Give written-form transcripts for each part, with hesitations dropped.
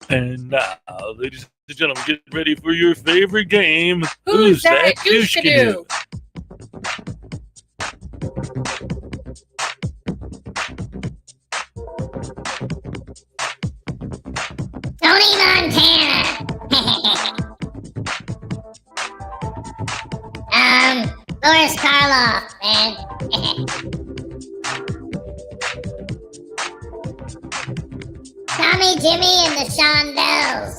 And now, ladies and gentlemen, get ready for your favorite game. Who's that douche-canoe? Tony Montana. Boris Karloff, man. Tommy, Jimmy, and the Shondells.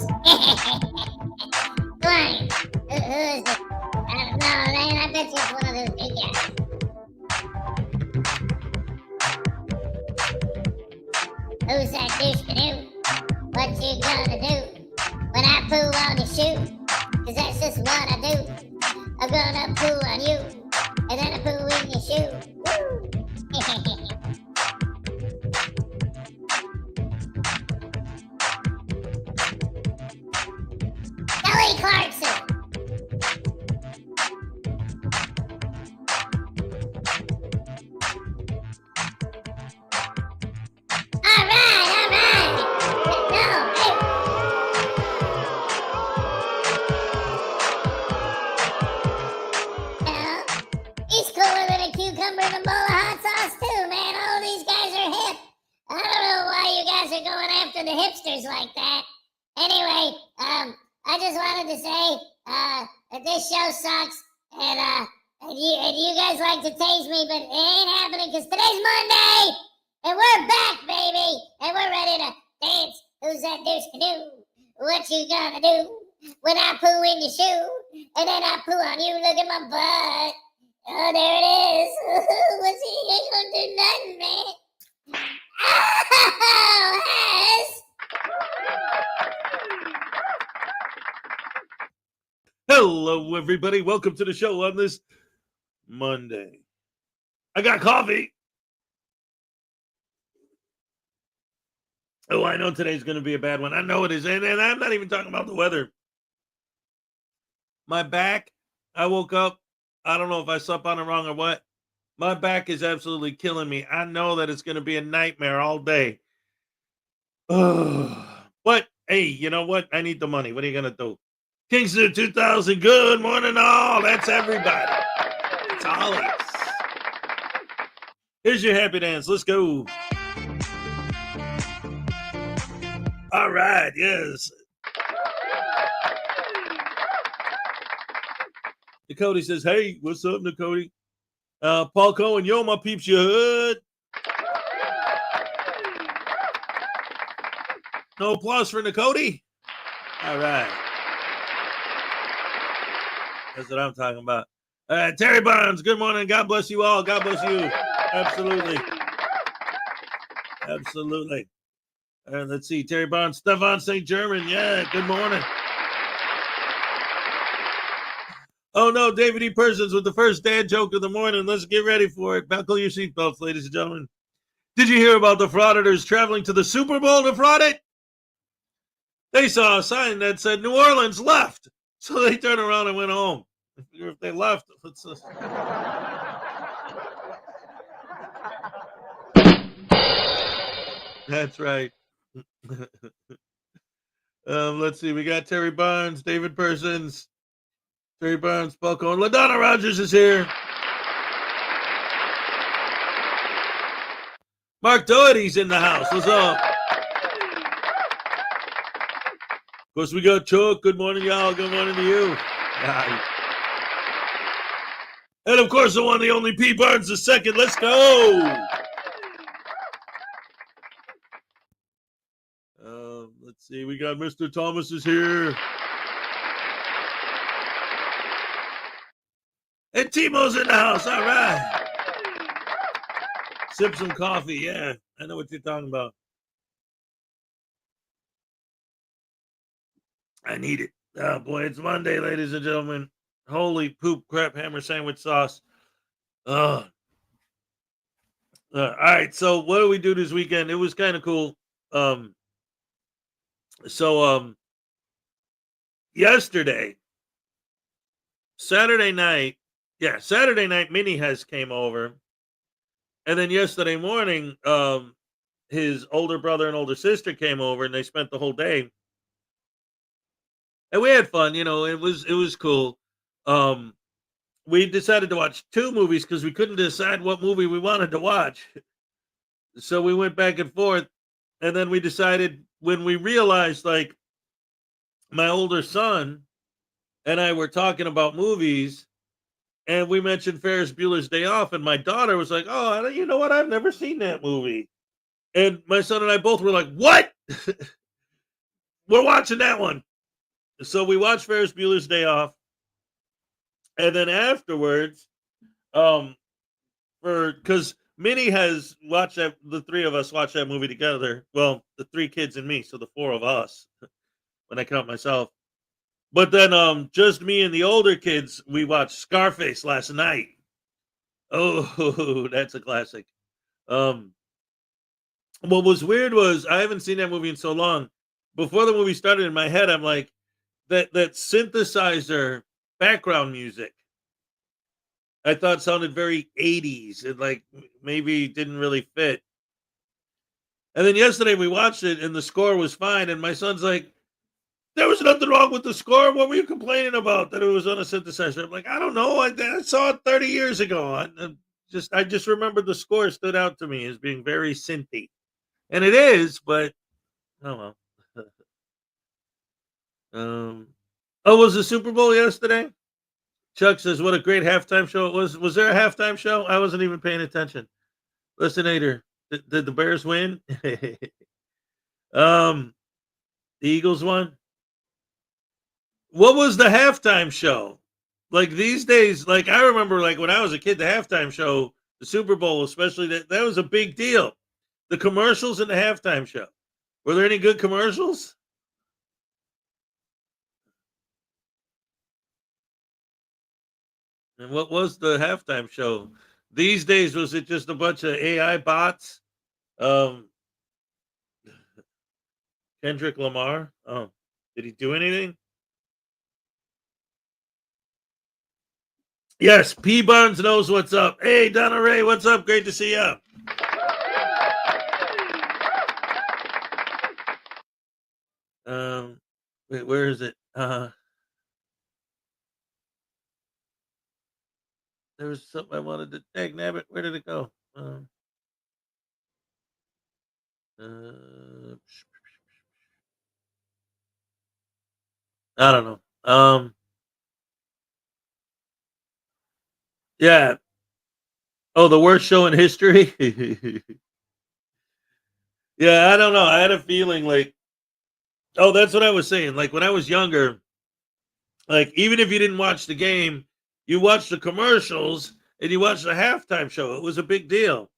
Come on. Who is it? I don't know, man. I bet you it's one of those big guys. Who's that douche canoe? What you gonna do when I poo on your shoe? 'Cause that's just what I do. I'm gonna poo on you, and then I poo in your shoe. Woo! Kelly Clarkson. All right. No, hey. He's cooler than a cucumber in a bowl of hot sauce too, man. All these guys are hip. I don't know why you guys are going after the hipsters like that. Anyway, I just wanted to say that this show sucks, and you guys like to tase me, but it ain't happening because today's Monday, and we're back, baby, and we're ready to dance. Who's that douche canoe? What you gonna do when I poo in your shoe, and then I poo on you? Look at my butt. Oh, there it is. What's he ain't gonna do nothing, man. Oh, Hez. Hello, everybody. Welcome to the show on this Monday. I got coffee. Oh, I know today's going to be a bad one. I know it is. And I'm not even talking about the weather. My back, I woke up. I don't know if I slept on it wrong or what. My back is absolutely killing me. I know that it's going to be a nightmare all day. But, hey, you know what? I need the money. What are you going to do? Kingston 2000, good morning all. That's everybody. It's all of us. Here's your happy dance. Let's go. All right, yes. Dakota says, hey, what's up, Dakota? Paul Cohen, yo, my peeps, you hood. No applause for Dakota? All right. That's what I'm talking about. Terry Barnes, good morning. God bless you all. God bless you. Absolutely. Absolutely. Let's see. Terry Barnes, Stefan St. German. Yeah, good morning. Oh, no, David E. Persons with the first dad joke of the morning. Let's get ready for it. Buckle your seatbelts, ladies and gentlemen. Did you hear about the Frauditors traveling to the Super Bowl to fraud it? They saw a sign that said New Orleans left. So they turned around and went home. If they left, let's just... That's right. Let's see. We got Terry Barnes, David Persons, Terry Barnes, Paul Cohen. LaDonna Rogers is here. Mark Doherty's in the house. What's up? Of course, we got Chuck. Good morning, y'all. Good morning to you. And of course, the one, the only P. Barnes the second. Let's go. Let's see. We got Mr. Thomas is here. And Timo's in the house. All right. Sip some coffee. Yeah, I know what you're talking about. I need it. Oh, boy, it's Monday, ladies and gentlemen. Holy poop crap hammer sandwich sauce. All right, so what do we do this weekend? It was kind of cool. Yesterday, Saturday night, Mini Hez came over. And then yesterday morning, his older brother and older sister came over, and they spent the whole day. And we had fun. It was cool. Um, we decided to watch two movies because we couldn't decide what movie we wanted to watch. So we went back and forth, and then we decided when we realized, like, my older son and I were talking about movies, and we mentioned Ferris Bueller's Day Off, and my daughter was like, "Oh, you know what? I've never seen that movie." And my son and I both were like, "What? We're watching that one." So we watched Ferris Bueller's Day Off, and then afterwards, um, for because Minnie has watched that, the three of us watched that movie together. Well, the three kids and me, so the four of us when I count myself. But then, just me and the older kids, we watched Scarface last night. Oh, that's a classic. Um, what was weird was I haven't seen that movie in so long. Before the movie started, in my head, I'm like, that synthesizer background music I thought sounded very 80s and like maybe didn't really fit. And then yesterday we watched it and the score was fine. And my son's like, there was nothing wrong with the score. What were you complaining about that it was on a synthesizer? I'm like, I don't know. I saw it 30 years ago. I just remembered the score stood out to me as being very synthy. And it is, but oh well. um, oh, was the Super Bowl yesterday? Chuck says, "What a great halftime show it was." Was there a halftime show? I wasn't even paying attention. Listen, Ader, did the Bears win? um, the Eagles won. What was the halftime show? Like these days, like I remember, like when I was a kid, the halftime show, the Super Bowl, especially that was a big deal. The commercials and the halftime show. Were there any good commercials? And what was the halftime show? These days, was it just a bunch of AI bots? Um, Kendrick Lamar. Oh, did he do anything? Yes, P Barnes knows what's up. Hey, Donna Ray, what's up? Great to see you. Um, wait, where is it? There was something I wanted to tag nabbit. Where did it go? Uh, I don't know. Yeah. Oh, the worst show in history. Yeah, I don't know. I had a feeling like, oh, that's what I was saying. Like when I was younger, like even if you didn't watch the game, you watched the commercials and you watched the halftime show. It was a big deal.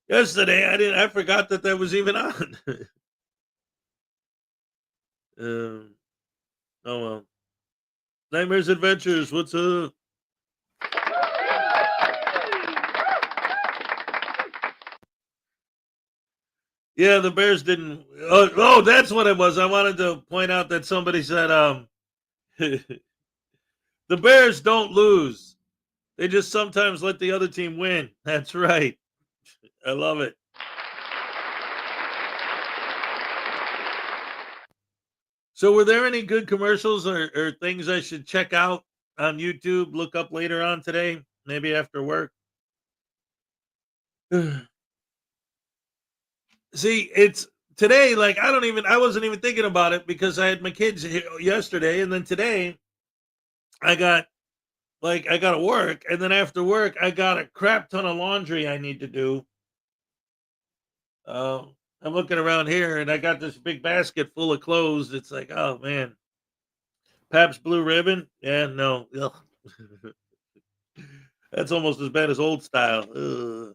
Yesterday, I forgot that that was even on. um, oh well. Nightmares Adventures. What's up? Yeah, the Bears didn't. Oh, that's what it was. I wanted to point out that somebody said, the Bears don't lose. They just sometimes let the other team win. That's right. I love it. So, were there any good commercials or things I should check out on YouTube? Look up later on today, maybe after work. See, it's today. Like I wasn't even thinking about it because I had my kids yesterday, and then today I got I got to work, and then after work I got a crap ton of laundry I need to do. I'm looking around here, and I got this big basket full of clothes. It's like, oh man, Pabst Blue Ribbon. Yeah, no, ugh. That's almost as bad as old style. Ugh.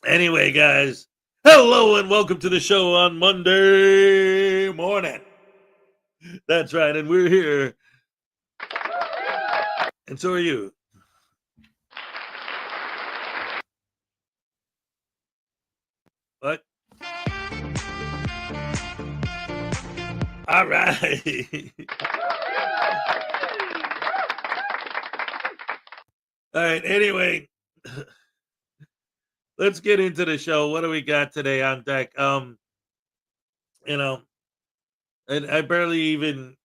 Anyway, guys, hello and welcome to the show on Monday morning. That's right, and we're here, and so are you. What? All right. All right. Anyway, let's get into the show. What do we got today on deck? You know, and I barely even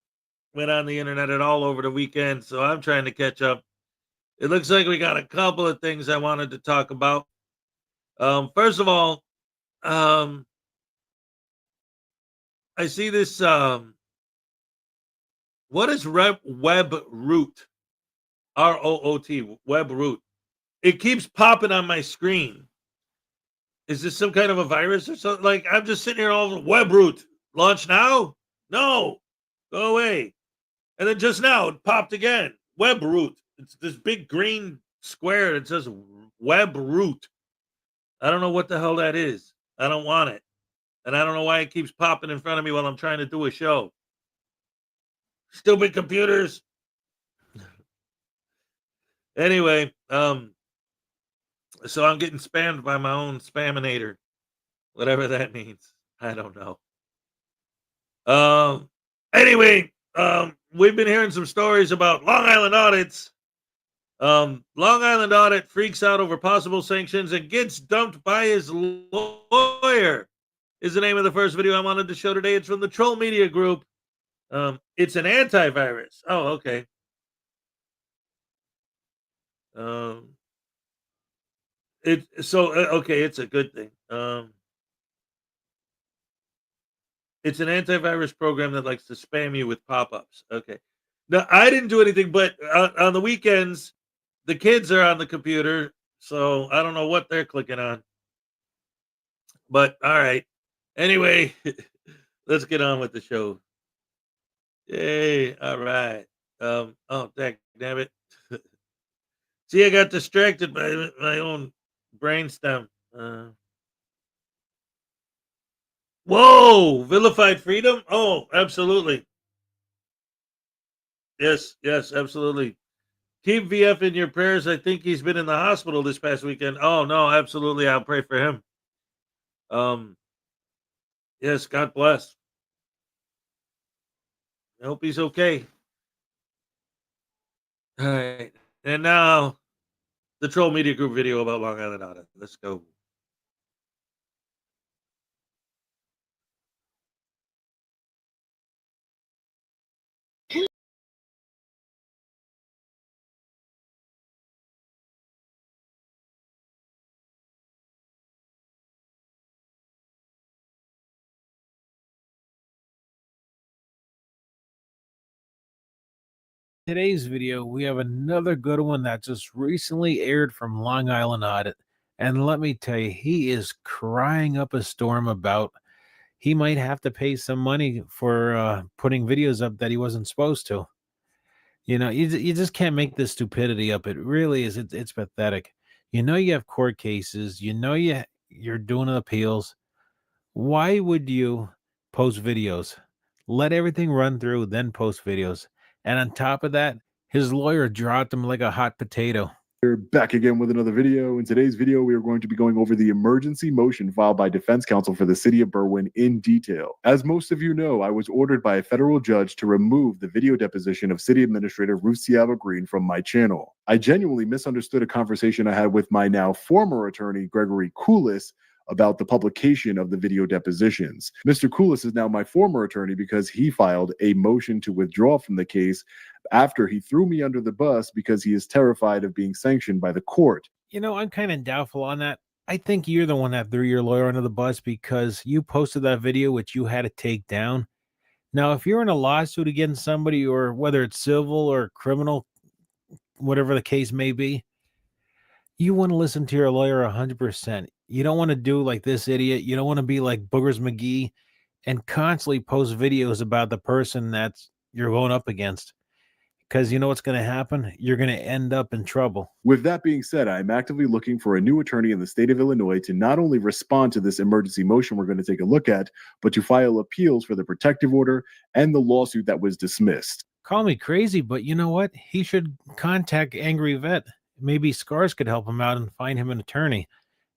went on the internet at all over the weekend, so I'm trying to catch up. It looks like we got a couple of things I wanted to talk about. First of all, I see this. What is web root? ROOT, web root. It keeps popping on my screen. Is this some kind of a virus or something? Like, I'm just sitting here all web root. Launch now? No. Go away. And then just now it popped again. Web root. It's this big green square that says web root. I don't know what the hell that is. I don't want it. And I don't know why it keeps popping in front of me while I'm trying to do a show. Stupid computers. Anyway, so I'm getting spammed by my own spaminator, whatever that means. I don't know. Anyway, we've been hearing some stories about Long Island audits. Long Island audit freaks out over possible sanctions and gets dumped by his lawyer. Is the name of the first video I wanted to show today. It's from the Troll Media Group. It's an antivirus. Oh, okay. Okay, it's a good thing. It's an antivirus program that likes to spam you with pop-ups. Okay. Now, I didn't do anything, but on the weekends, the kids are on the computer, so I don't know what they're clicking on. But all right. Anyway, let's get on with the show. Yay. All right. Oh, damn it. See, I got distracted by my own brainstem. Whoa, vilified freedom? Oh, absolutely. Yes, absolutely. Keep VF in your prayers. I think he's been in the hospital this past weekend. Oh no, absolutely. I'll pray for him. Yes, God bless. I hope he's okay. All right. And now the Troll Media Group video about Long Island audit. Let's go. Today's video, we have another good one that just recently aired from Long Island Audit. And let me tell you, he is crying up a storm about he might have to pay some money for putting videos up that he wasn't supposed to. You know, you just can't make this stupidity up. It really is. It's pathetic. You know, you have court cases. You know, you're doing appeals. Why would you post videos? Let everything run through, then post videos. And on top of that, his lawyer dropped him like a hot potato. We're back again with another video. In today's video, we are going to be going over the emergency motion filed by defense counsel for the city of Berwyn in detail. As most of you know, I was ordered by a federal judge to remove the video deposition of city administrator Ruth Ciaba Green from my channel. I genuinely misunderstood a conversation I had with my now former attorney, Gregory Koulis, about the publication of the video depositions. Mr. Koulis is now my former attorney because he filed a motion to withdraw from the case after he threw me under the bus because he is terrified of being sanctioned by the court. You know, I'm kind of doubtful on that. I think you're the one that threw your lawyer under the bus because you posted that video, which you had to take down. Now, if you're in a lawsuit against somebody, or whether it's civil or criminal, whatever the case may be, you want to listen to your lawyer 100%. You don't want to do like this idiot. You don't want to be like Boogers McGee and constantly post videos about the person that you're going up against. Because you know what's going to happen? You're going to end up in trouble. With that being said, I'm actively looking for a new attorney in the state of Illinois to not only respond to this emergency motion we're going to take a look at, but to file appeals for the protective order and the lawsuit that was dismissed. Call me crazy, but you know what? He should contact Angry Vet. Maybe Scars could help him out and find him an attorney.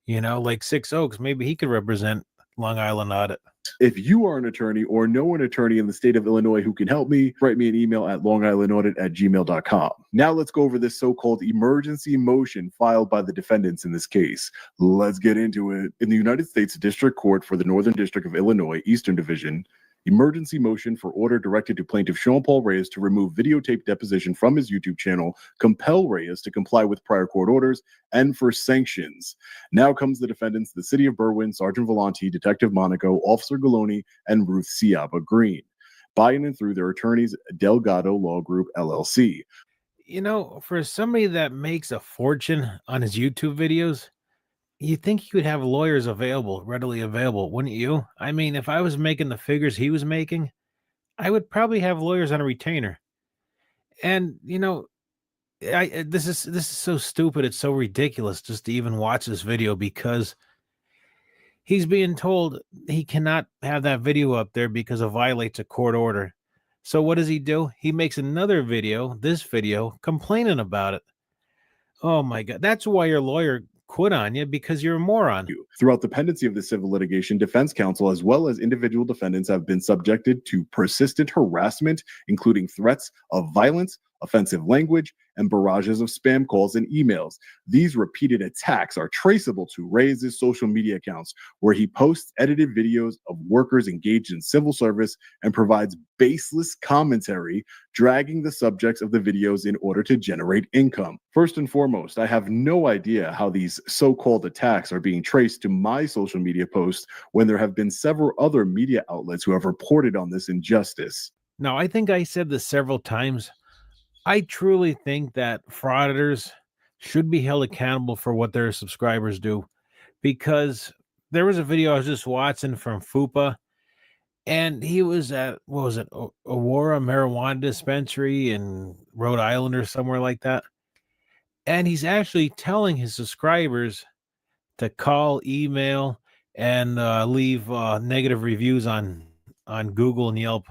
You know, like Six Oaks, maybe he could represent Long Island Audit. If you are an attorney or know an attorney in the state of Illinois who can help me, write me an email at longislandaudit@gmail.com. Now let's go over this so-called emergency motion filed by the defendants in this case. Let's get into it. In the United States District Court for the Northern District of Illinois, Eastern Division, Emergency motion for order directed to plaintiff Sean Paul Reyes to remove videotape deposition from his YouTube channel, compel Reyes to comply with prior court orders, and for sanctions. Now comes the defendants, the City of Berwyn, Sergeant Volante, Detective Monaco, Officer Galoni, and Ruth Ciaba Green, by and through their attorneys, Delgado Law Group, LLC. You know, for somebody that makes a fortune on his YouTube videos, you think he would have lawyers readily available, wouldn't you? I mean, if I was making the figures he was making, I would probably have lawyers on a retainer. And you know, this is so stupid. It's so ridiculous just to even watch this video because he's being told he cannot have that video up there because it violates a court order. So what does he do? He makes another video, this video, complaining about it. Oh my God. That's why your lawyer quit on you, because you're a moron. Throughout the pendency of this civil litigation, defense counsel as well as individual defendants have been subjected to persistent harassment, including threats of violence, offensive language, and barrages of spam calls and emails. These repeated attacks are traceable to Reyes' social media accounts, where he posts edited videos of workers engaged in civil service and provides baseless commentary, dragging the subjects of the videos in order to generate income. First and foremost, I have no idea how these so-called attacks are being traced to my social media posts when there have been several other media outlets who have reported on this injustice. Now, I think I said this several times. I truly think that frauditors should be held accountable for what their subscribers do, because there was a video I was just watching from FUPA, and he was at, what was it, Aurora Marijuana Dispensary in Rhode Island or somewhere like that. And he's actually telling his subscribers to call, email, and leave negative reviews on Google and Yelp,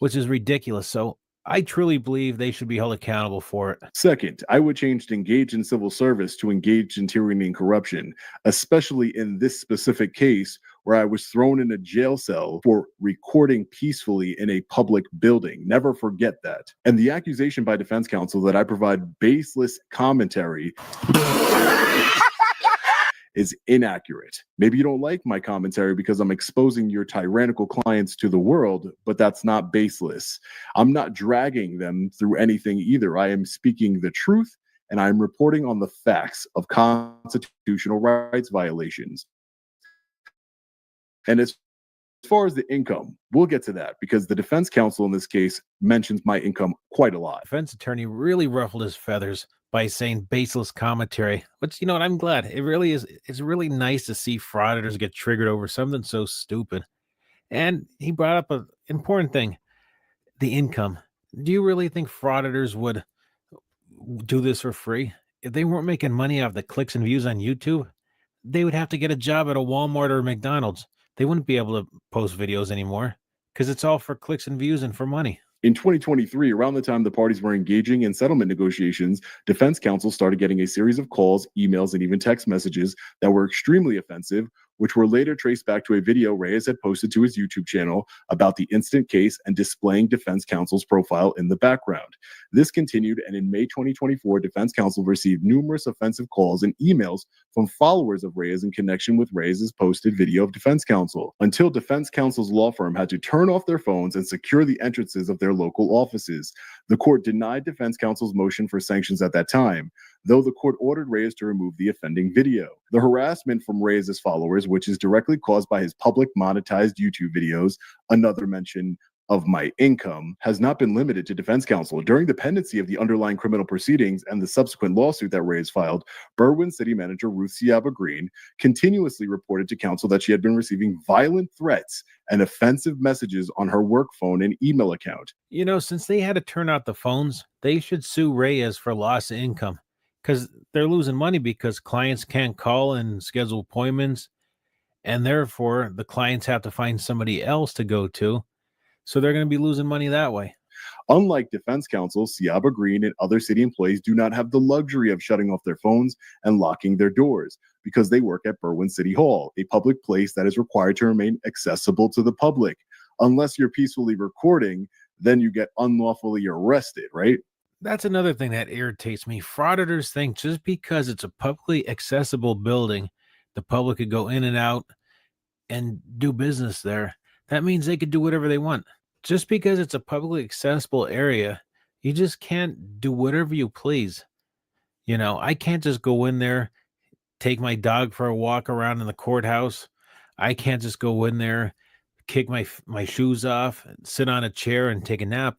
which is ridiculous. So I truly believe they should be held accountable for it. Second, I would change to engage in civil service to engage in tyranny and corruption, especially in this specific case where I was thrown in a jail cell for recording peacefully in a public building. Never forget that. And the accusation by defense counsel that I provide baseless commentary is inaccurate. Maybe you don't like my commentary because I'm exposing your tyrannical clients to the world, but that's not baseless. I'm not dragging them through anything either. I am speaking the truth, and I'm reporting on the facts of constitutional rights violations. And as far as the income, we'll get to that because the defense counsel in this case mentions my income quite a lot. Defense attorney really ruffled his feathers by saying baseless commentary, which, you know what, I'm glad. It really is. It's really nice to see frauditors get triggered over something so stupid. And he brought up an important thing, the income. Do you really think frauditors would do this for free? If they weren't making money off the clicks and views on YouTube, they would have to get a job at a Walmart or a McDonald's. They wouldn't be able to post videos anymore because it's all for clicks and views and for money. In 2023, around the time the parties were engaging in settlement negotiations, defense counsel started getting a series of calls, emails, and even text messages that were extremely offensive, which were later traced back to a video Reyes had posted to his YouTube channel about the instant case and displaying defense counsel's profile in the background. This continued, and in May 2024, defense counsel received numerous offensive calls and emails from followers of Reyes in connection with Reyes' posted video of defense counsel, until defense counsel's law firm had to turn off their phones and secure the entrances of their local offices. The court denied defense counsel's motion for sanctions at that time, though the court ordered Reyes to remove the offending video. The harassment from Reyes' followers, which is directly caused by his public monetized YouTube videos, another mention of my income, has not been limited to defense counsel. During the pendency of the underlying criminal proceedings and the subsequent lawsuit that Reyes filed, Berwyn City Manager Ruth Ciaba Green continuously reported to counsel that she had been receiving violent threats and offensive messages on her work phone and email account. You know, since they had to turn out the phones, they should sue Reyes for loss of income because they're losing money because clients can't call and schedule appointments, and therefore the clients have to find somebody else to go to. So they're going to be losing money that way. Unlike defense counsel, Ciaba Green and other city employees do not have the luxury of shutting off their phones and locking their doors because they work at Berwyn City Hall, a public place that is required to remain accessible to the public. Unless you're peacefully recording, then you get unlawfully arrested, right? That's another thing that irritates me. Frauditors think just because it's a publicly accessible building, the public could go in and out and do business there. that means they could do whatever they want. Just because it's a publicly accessible area, you just can't do whatever you please. You know, I can't just go in there, take my dog for a walk around in the courthouse. I can't just go in there, kick my shoes off, sit on a chair and take a nap.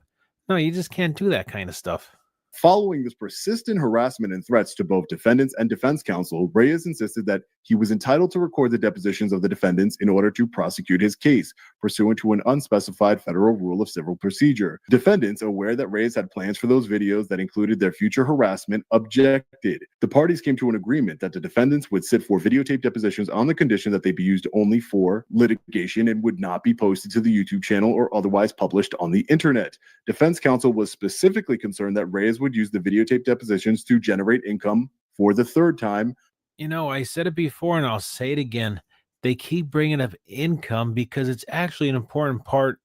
No, you just can't do that kind of stuff. Following this persistent harassment and threats to both defendants and defense counsel, Reyes insisted that he was entitled to record the depositions of the defendants in order to prosecute his case, pursuant to an unspecified federal rule of civil procedure. Defendants, aware that Reyes had plans for those videos that included their future harassment, objected. The parties came to an agreement that the defendants would sit for videotape depositions on the condition that they be used only for litigation and would not be posted to the YouTube channel or otherwise published on the internet. Defense counsel was specifically concerned that Reyes would use the videotape depositions to generate income for the third time. You know, I said it before and I'll say it again. They keep bringing up income because it's actually an important part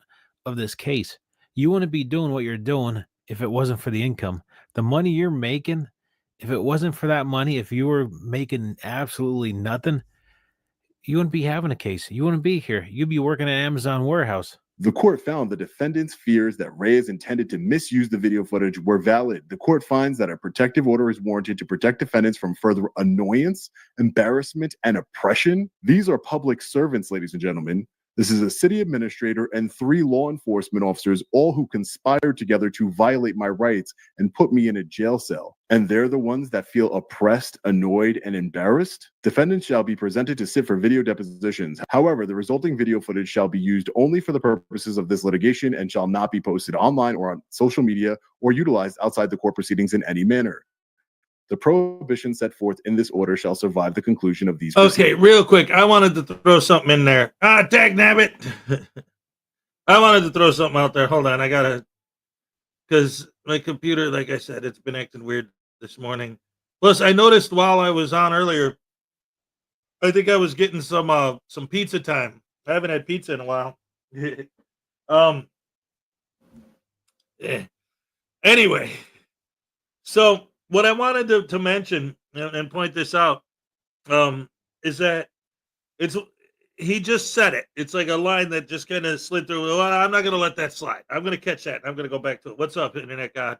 of this case. You wouldn't be doing what you're doing if it wasn't for the income. The money you're making, if it wasn't for that money, if you were making absolutely nothing, you wouldn't be having a case. You wouldn't be here. You'd be working at Amazon warehouse. The court found the defendants' fears that Reyes intended to misuse the video footage were valid. The court finds that a protective order is warranted to protect defendants from further annoyance, embarrassment, and oppression. These are public servants, ladies and gentlemen. This is a city administrator and 3 law enforcement officers, all who conspired together to violate my rights and put me in a jail cell. And they're the ones that feel oppressed, annoyed, and embarrassed? Defendants shall be presented to sit for video depositions. However, the resulting video footage shall be used only for the purposes of this litigation and shall not be posted online or on social media or utilized outside the court proceedings in any manner. The prohibition set forth in this order shall survive the conclusion of these Okay, proceedings. real quick, I wanted to throw something in there. Dag nabbit. I wanted to throw something out there. Hold on, I gotta, because my computer, like I said, it's been acting weird this morning. Plus, I noticed while I was on earlier, I think I was getting some pizza time. I haven't had pizza in a while. Anyway, so what I wanted to mention and point this out is that he just said it. It's like a line that just kind of slid through. Well, I'm not going to let that slide. I'm going to catch that. I'm going to go back to it. What's up, internet god?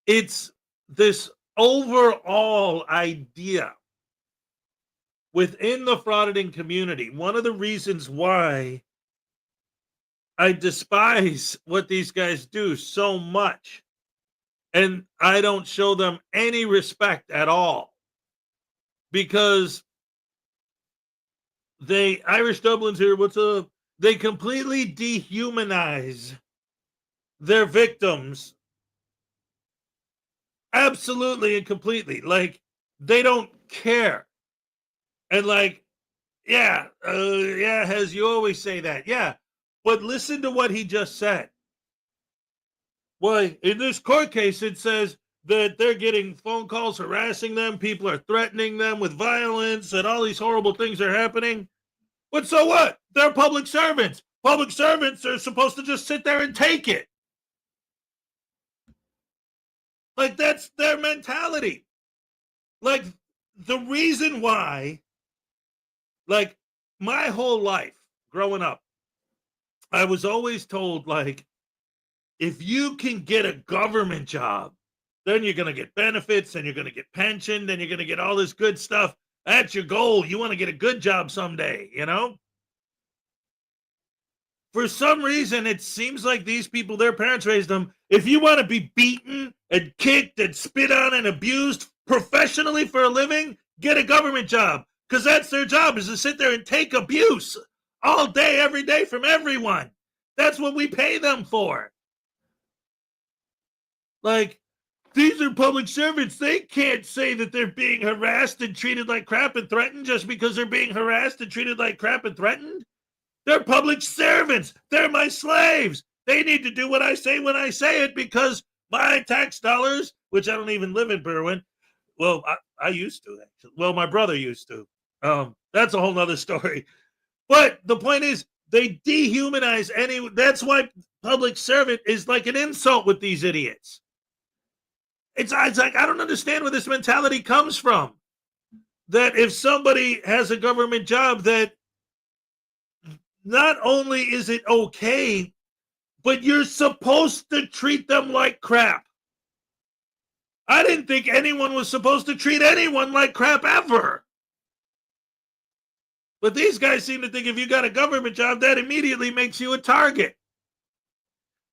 It's this overall idea within the frauditing community. One of the reasons why I despise what these guys do so much, and I don't show them any respect at all, because Irish Dublin's here, what's up? They completely dehumanize their victims. Absolutely and completely. Like, they don't care. And like, yeah, Hez, you always say that. Yeah. But listen to what he just said. Why, in this court case, it says that they're getting phone calls harassing them. People are threatening them with violence and all these horrible things are happening. But so what? They're public servants. Public servants are supposed to just sit there and take it. Like, that's their mentality. Like, the reason why, like, my whole life growing up, I was always told, like, if you can get a government job, then you're going to get benefits, and you're going to get pension, then you're going to get all this good stuff. That's your goal. You want to get a good job someday, you know? For some reason, it seems like these people, their parents raised them. If you want to be beaten and kicked and spit on and abused professionally for a living, get a government job, because that's their job, is to sit there and take abuse all day, every day from everyone. That's what we pay them for. Like, these are public servants. They can't say that they're being harassed and treated like crap and threatened just because they're being harassed and treated like crap and threatened. They're public servants. They're my slaves. They need to do what I say when I say it, because my tax dollars, which I don't even live in Berwyn. Well, I used to, actually. Well, my brother used to. That's a whole nother story. But the point is, they dehumanize any. That's why public servant is like an insult with these idiots. It's like, I don't understand where this mentality comes from. that if somebody has a government job, that not only is it okay, but you're supposed to treat them like crap. I didn't think anyone was supposed to treat anyone like crap ever. But these guys seem to think if you got a government job, that immediately makes you a target.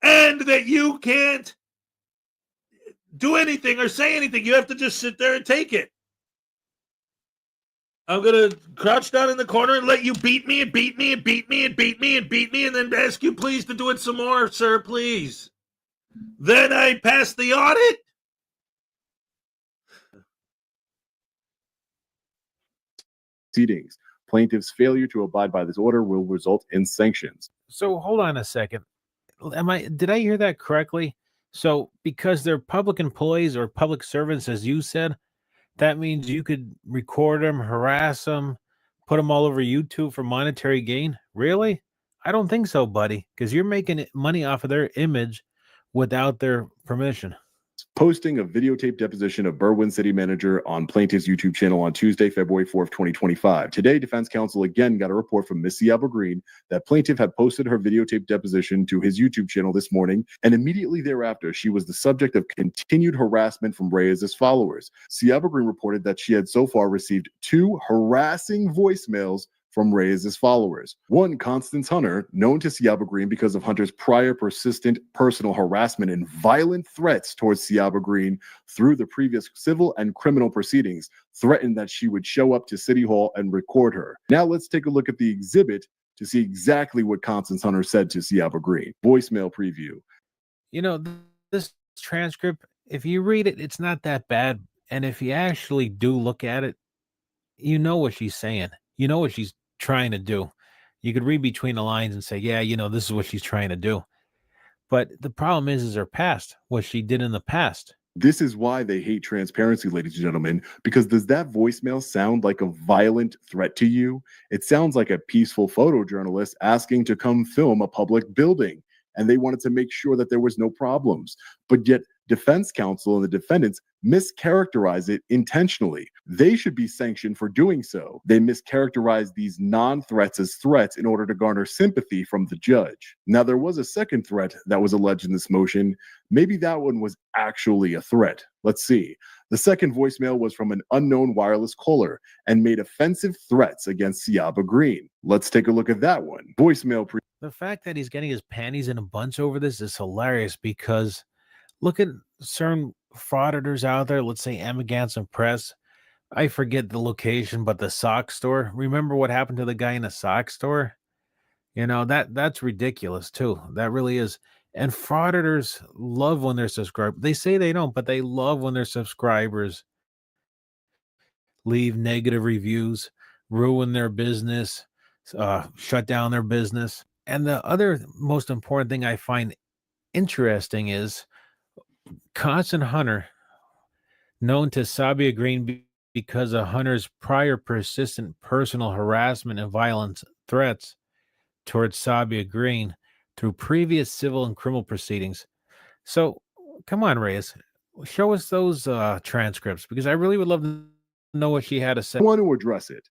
And that you can't do anything or say anything. You have to just sit there and take it. I'm going to crouch down in the corner and let you beat me and beat me and beat me and beat me and beat me and then ask you please to do it some more, sir, please. Then I pass the audit. Proceedings. Plaintiff's failure to abide by this order will result in sanctions. So hold on a second. Did I hear that correctly? So because they're public employees or public servants, as you said, that means you could record them, harass them, put them all over YouTube for monetary gain? Really? I don't think so, buddy, because you're making money off of their image without their permission. Posting a videotape deposition of Berwyn City Manager on plaintiff's YouTube channel on Tuesday, February 4th, 2025. Today, defense counsel again got a report from Miss Ciaba Green that plaintiff had posted her videotape deposition to his YouTube channel this morning, and immediately thereafter, she was the subject of continued harassment from Reyes' followers. Ciaba Green reported that she had so far received 2 harassing voicemails from Reyes' followers. One, Constance Hunter, known to Ciaba Green because of Hunter's prior persistent personal harassment and violent threats towards Ciaba Green through the previous civil and criminal proceedings, threatened that she would show up to City Hall and record her. Now let's take a look at the exhibit to see exactly what Constance Hunter said to Ciaba Green. Voicemail preview. You know, this transcript, if you read it, it's not that bad. And if you actually do look at it, you know what she's saying. You know what she's trying to do. You could read between the lines and say, yeah, you know, this is what she's trying to do. But the problem is her past, what she did in the past. This is why they hate transparency, ladies and gentlemen, because does that voicemail sound like a violent threat to you? It sounds like a peaceful photojournalist asking to come film a public building, and they wanted to make sure that there was no problems. But yet defense counsel and the defendants mischaracterize it intentionally. They should be sanctioned for doing so. They mischaracterize these non-threats as threats in order to garner sympathy from the judge. Now, there was a second threat that was alleged in this motion. Maybe that one was actually a threat. Let's see. The second voicemail was from an unknown wireless caller and made offensive threats against Ciaba Green. Let's take a look at that one. Voicemail. The fact that he's getting his panties in a bunch over this is hilarious because look at certain frauditors out there. Let's say Amagansett Press. I forget the location, but the sock store. Remember what happened to the guy in the sock store? You know, that's ridiculous too. That really is. And frauditors love when they're subscribed. They say they don't, but they love when their subscribers leave negative reviews, ruin their business, shut down their business. And the other most important thing I find interesting is Constance Hunter, known to Sabia Green because of Hunter's prior persistent personal harassment and violent threats towards Sabia Green through previous civil and criminal proceedings. So, come on, Reyes, show us those transcripts because I really would love to know what she had to say. I want to address it.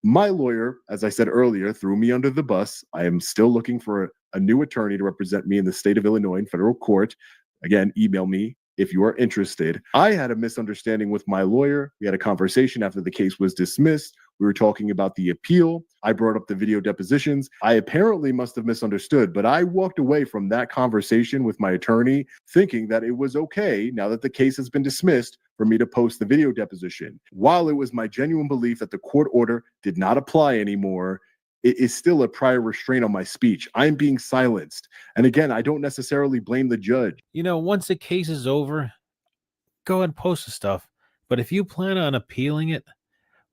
My lawyer, as I said earlier, threw me under the bus. I am still looking for a new attorney to represent me in the state of Illinois in federal court. Again, email me if you are interested. I had a misunderstanding with my lawyer. We had a conversation after the case was dismissed. We were talking about the appeal. I brought up the video depositions. I apparently must have misunderstood, but I walked away from that conversation with my attorney thinking that it was okay, now that the case has been dismissed, for me to post the video deposition. While it was my genuine belief that the court order did not apply anymore, it is still a prior restraint on my speech. I'm being silenced. And again, I don't necessarily blame the judge. You know, once the case is over, go ahead and post the stuff. But if you plan on appealing it,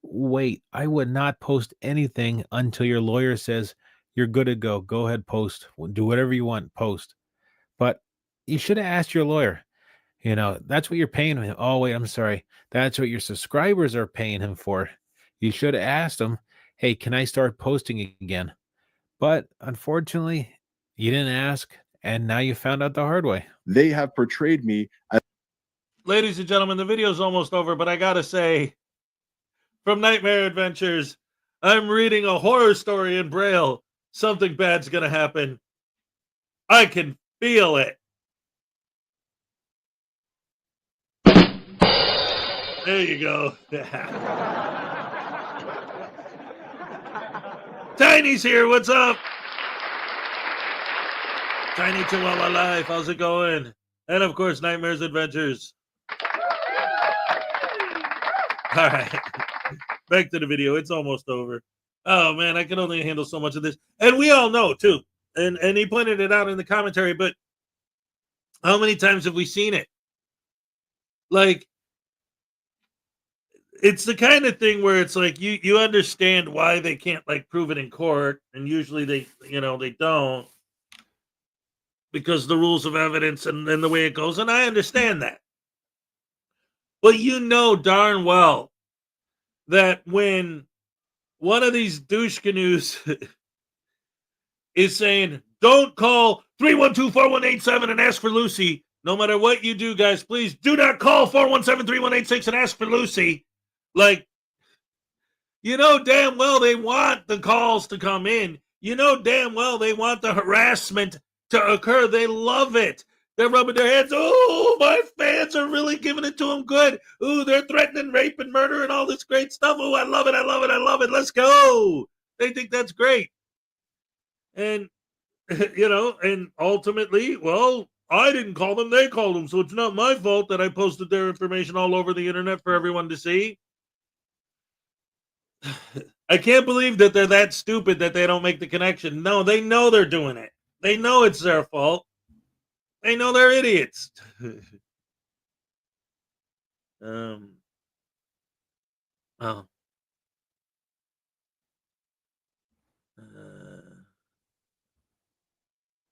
wait. I would not post anything until your lawyer says you're good to go. Go ahead, post. Do whatever you want, post. But you should have asked your lawyer. You know, that's what you're paying him. Oh, wait, I'm sorry. That's what your subscribers are paying him for. You should have asked him, hey, can I start posting again? But unfortunately, you didn't ask, and now you found out the hard way. They have portrayed me as... Ladies and gentlemen, the video's almost over, but I got to say, from Nightmare Adventures. I'm reading a horror story in Braille. Something bad's gonna happen. I can feel it. There you go. Tiny's here. What's up? Tiny Chihuahua Life. How's it going? And of course, Nightmare's Adventures. All right. Back to the video. It's almost over. Oh, man, I can only handle so much of this. And we all know, too. And he pointed it out in the commentary, but how many times have we seen it? Like, it's the kind of thing where it's like you understand why they can't like prove it in court, and usually they don't, because the rules of evidence and the way it goes, and I understand that. But you know darn well that when one of these douche canoes is saying, don't call 312-4187 and ask for Lucy, no matter what you do, guys, please do not call 417-3186 and ask for Lucy. Like, you know damn well they want the calls to come in. You know damn well they want the harassment to occur. They love it. They're rubbing their hands. Oh, my fans are really giving it to them good. Ooh, they're threatening rape and murder and all this great stuff. Oh, I love it. I love it. I love it. Let's go. They think that's great. And, and ultimately, well, I didn't call them. They called them. So it's not my fault that I posted their information all over the internet for everyone to see. I can't believe that they're that stupid that they don't make the connection. No, they know they're doing it. They know it's their fault. They know they're idiots. Oh.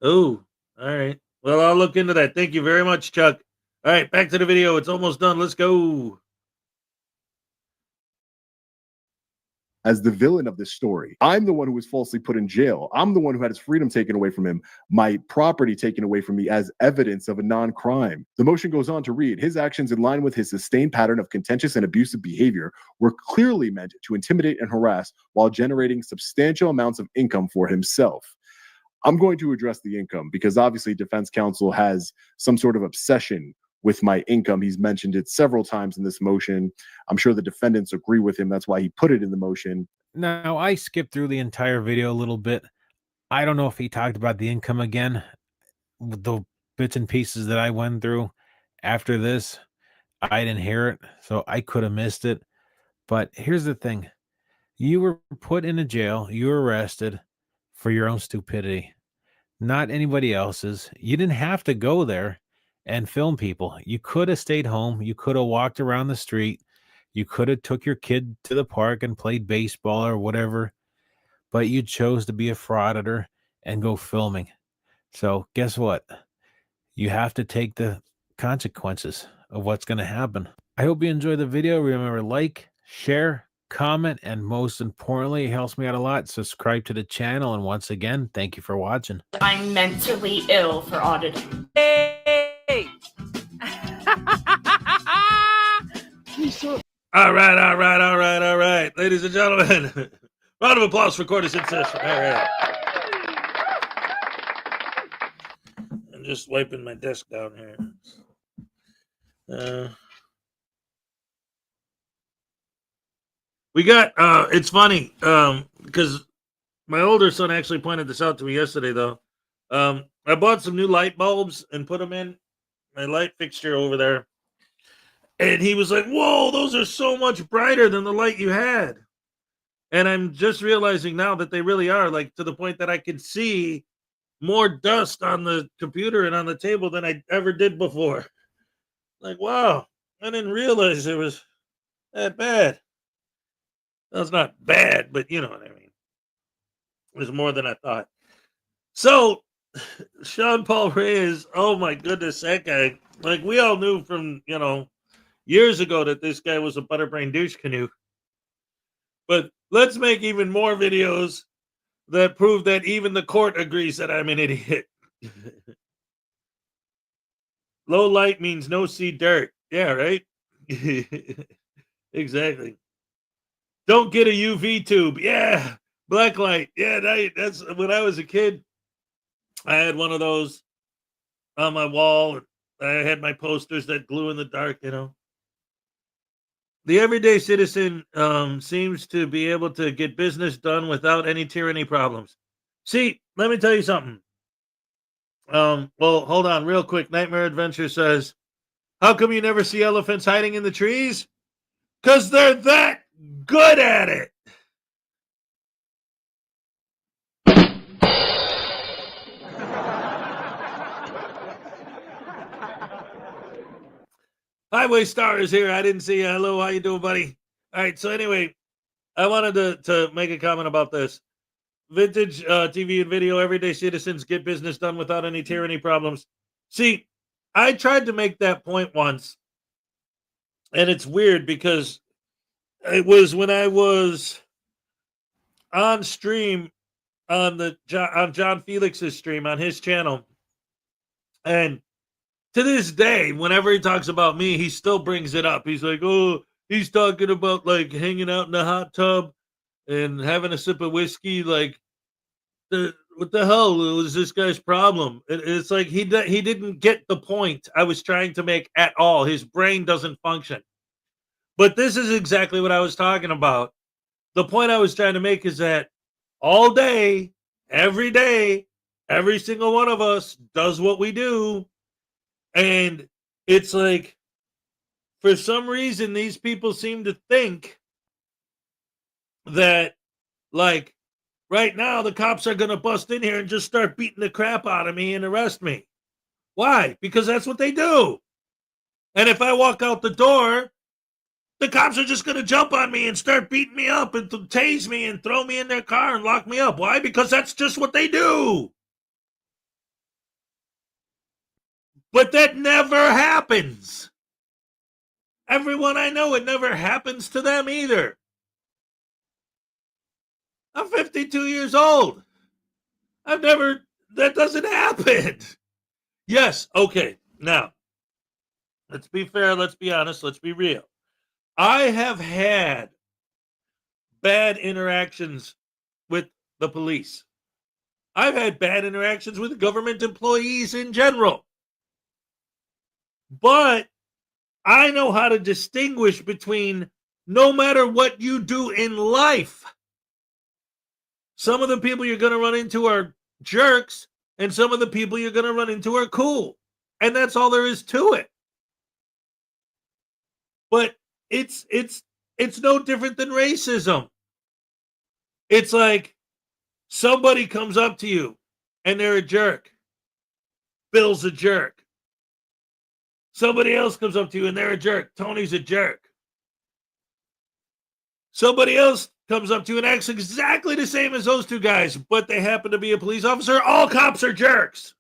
Oh, all right. Well, I'll look into that. Thank you very much, Chuck. All right, back to the video. It's almost done. Let's go. As the villain of this story, I'm the one who was falsely put in jail. I'm the one who had his freedom taken away from him, my property taken away from me as evidence of a non-crime. The motion goes on to read, his actions in line with his sustained pattern of contentious and abusive behavior were clearly meant to intimidate and harass while generating substantial amounts of income for himself. I'm going to address the income because obviously defense counsel has some sort of obsession with my income. He's mentioned it several times in this motion. I'm sure the defendants agree with him. That's why he put it in the motion. Now, I skipped through the entire video a little bit. I don't know if he talked about the income again. The bits and pieces that I went through after this, I didn't hear it, so I could have missed it. But here's the thing. You were put in a jail. You were arrested for your own stupidity, not anybody else's. You didn't have to go there and film people. You could have stayed home. You could have walked around the street. You could have took your kid to the park and played baseball or whatever, but you chose to be a frauditor and go filming. So guess what? You have to take the consequences of what's going to happen. I hope you enjoyed the video. Remember, like, share, comment, and most importantly, it helps me out a lot. Subscribe to the channel. And once again, thank you for watching. I'm mentally ill for auditing. Hey! All right. Ladies and gentlemen, round of applause for Court is in session. All right. I'm just wiping my desk down here. We got, it's funny, because my older son actually pointed this out to me yesterday, though. I bought some new light bulbs and put them in my light fixture over there. And he was like, whoa, those are so much brighter than the light you had. And I'm just realizing now that they really are, like, to the point that I can see more dust on the computer and on the table than I ever did before. Like, wow, I didn't realize it was that bad. Well, it's not bad, but you know what I mean. It was more than I thought. So, Sean Paul Reyes, oh my goodness, that guy. Like, we all knew from, years ago that this guy was a butterbrain douche canoe. But let's make even more videos that prove that even the court agrees that I'm an idiot. Low light means no see dirt. Yeah, right? Exactly. Don't get a UV tube. Yeah. Black light. Yeah, that's when I was a kid. I had one of those on my wall. I had my posters that glue in the dark, you know. The everyday citizen seems to be able to get business done without any tyranny problems. See, let me tell you something. Well, hold on real quick. Nightmare Adventure says, how come you never see elephants hiding in the trees? Because they're that good at it. Highway Star is here. I didn't see you. Hello, how you doing, buddy? All right, so anyway, I wanted to make a comment about this. Vintage TV and video, everyday citizens get business done without any tyranny problems. See, I tried to make that point once, and it's weird because it was when I was on stream on John Felix's stream on his channel, and to this day, whenever he talks about me, he still brings it up. He's like, oh, he's talking about like hanging out in the hot tub and having a sip of whiskey. Like, what the hell was this guy's problem? It's like he didn't get the point I was trying to make at all. His brain doesn't function. But this is exactly what I was talking about. The point I was trying to make is that all day, every single one of us does what we do. And it's like, for some reason, these people seem to think that, like, right now, the cops are going to bust in here and just start beating the crap out of me and arrest me. Why? Because that's what they do. And if I walk out the door, the cops are just going to jump on me and start beating me up and tase me and throw me in their car and lock me up. Why? Because that's just what they do. But that never happens. Everyone I know, it never happens to them either. I'm 52 years old. That doesn't happen. Yes, okay. Now, let's be fair, let's be honest, let's be real. I have had bad interactions with the police. I've had bad interactions with government employees in general. But I know how to distinguish between no matter what you do in life. Some of the people you're going to run into are jerks, and some of the people you're going to run into are cool. And that's all there is to it. But it's no different than racism. It's like somebody comes up to you and they're a jerk. Bill's a jerk. Somebody else comes up to you and they're a jerk. Tony's a jerk. Somebody else comes up to you and acts exactly the same as those two guys, but they happen to be a police officer. All cops are jerks.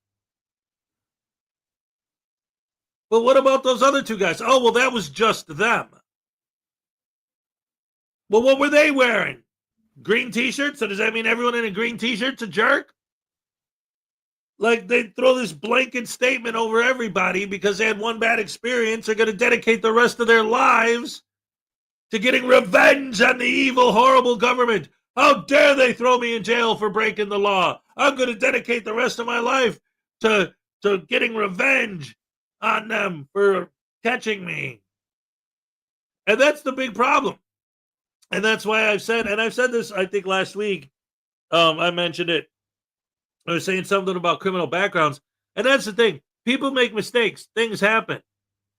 But what about those other two guys? Oh, well, that was just them. Well, what were they wearing? Green t-shirts? So does that mean everyone in a green t-shirt's a jerk? Like, they throw this blanket statement over everybody because they had one bad experience. They're going to dedicate the rest of their lives to getting revenge on the evil, horrible government. How dare they throw me in jail for breaking the law? I'm going to dedicate the rest of my life to getting revenge on them for catching me. And that's the big problem. And that's why I've said this, I think last week, I mentioned it. I was saying something about criminal backgrounds. And that's the thing. People make mistakes. Things happen.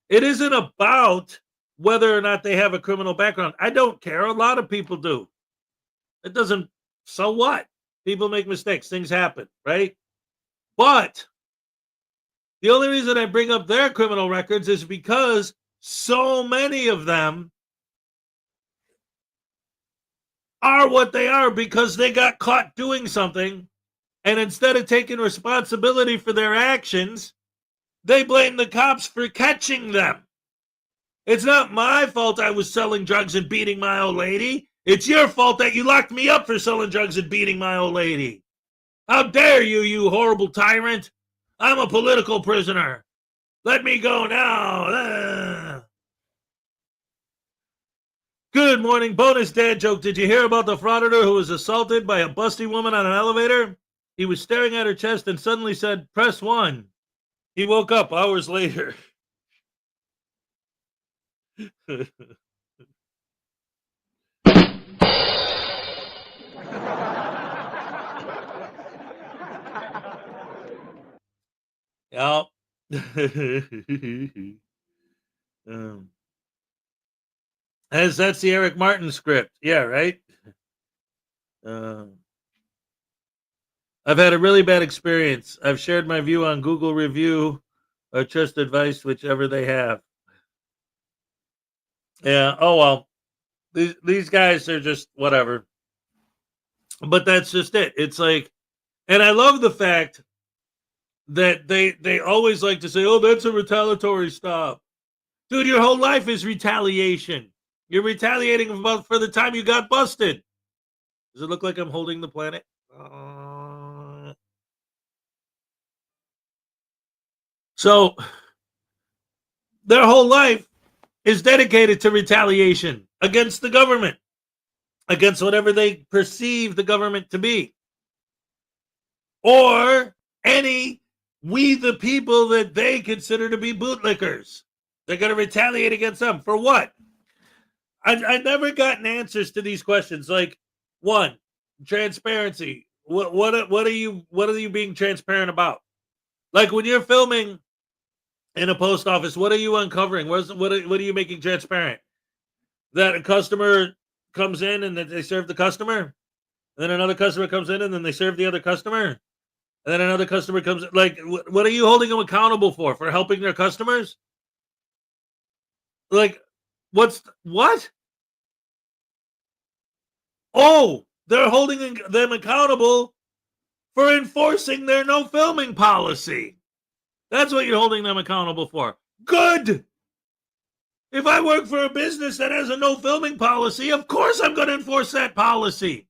It isn't about whether or not they have a criminal background. I don't care. A lot of people do. It doesn't. So what? People make mistakes. Things happen, right? But the only reason I bring up their criminal records is because so many of them are what they are because they got caught doing something. And instead of taking responsibility for their actions, they blame the cops for catching them. It's not my fault I was selling drugs and beating my old lady. It's your fault that you locked me up for selling drugs and beating my old lady. How dare you, you horrible tyrant? I'm a political prisoner. Let me go now. Good morning. Bonus dad joke. Did you hear about the frauditor who was assaulted by a busty woman on an elevator? He was staring at her chest and suddenly said, "Press 1." He woke up hours later. Yeah. That's the Eric Martin script. Yeah, right? I've had a really bad experience. I've shared my view on Google review or trust advice, whichever they have. Yeah. Oh, well. These guys are just whatever. But that's just it. It's like, and I love the fact that they always like to say, "Oh, that's a retaliatory stop." Dude, your whole life is retaliation. You're retaliating for the time you got busted. Does it look like I'm holding the planet? So their whole life is dedicated to retaliation against the government, against whatever they perceive the government to be, or we the people that they consider to be bootlickers. They're going to retaliate against them for what? I've never gotten answers to these questions. Like, one, transparency. What are you being transparent about? Like when you're filming in a post office, what are you uncovering? What are you making transparent? That a customer comes in and that they serve the customer, and then another customer comes in and then they serve the other customer, and then another customer comes. Like, what are you holding them accountable for helping their customers? Like, what? Oh, they're holding them accountable for enforcing their no filming policy. That's what you're holding them accountable for. Good. If I work for a business that has a no filming policy, of course I'm going to enforce that policy.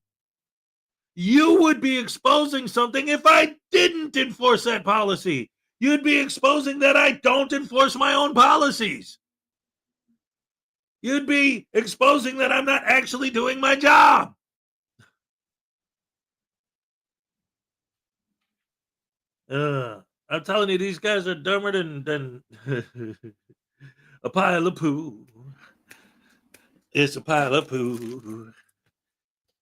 You would be exposing something if I didn't enforce that policy. You'd be exposing that I don't enforce my own policies. You'd be exposing that I'm not actually doing my job. I'm telling you, these guys are dumber than a pile of poo. It's a pile of poo.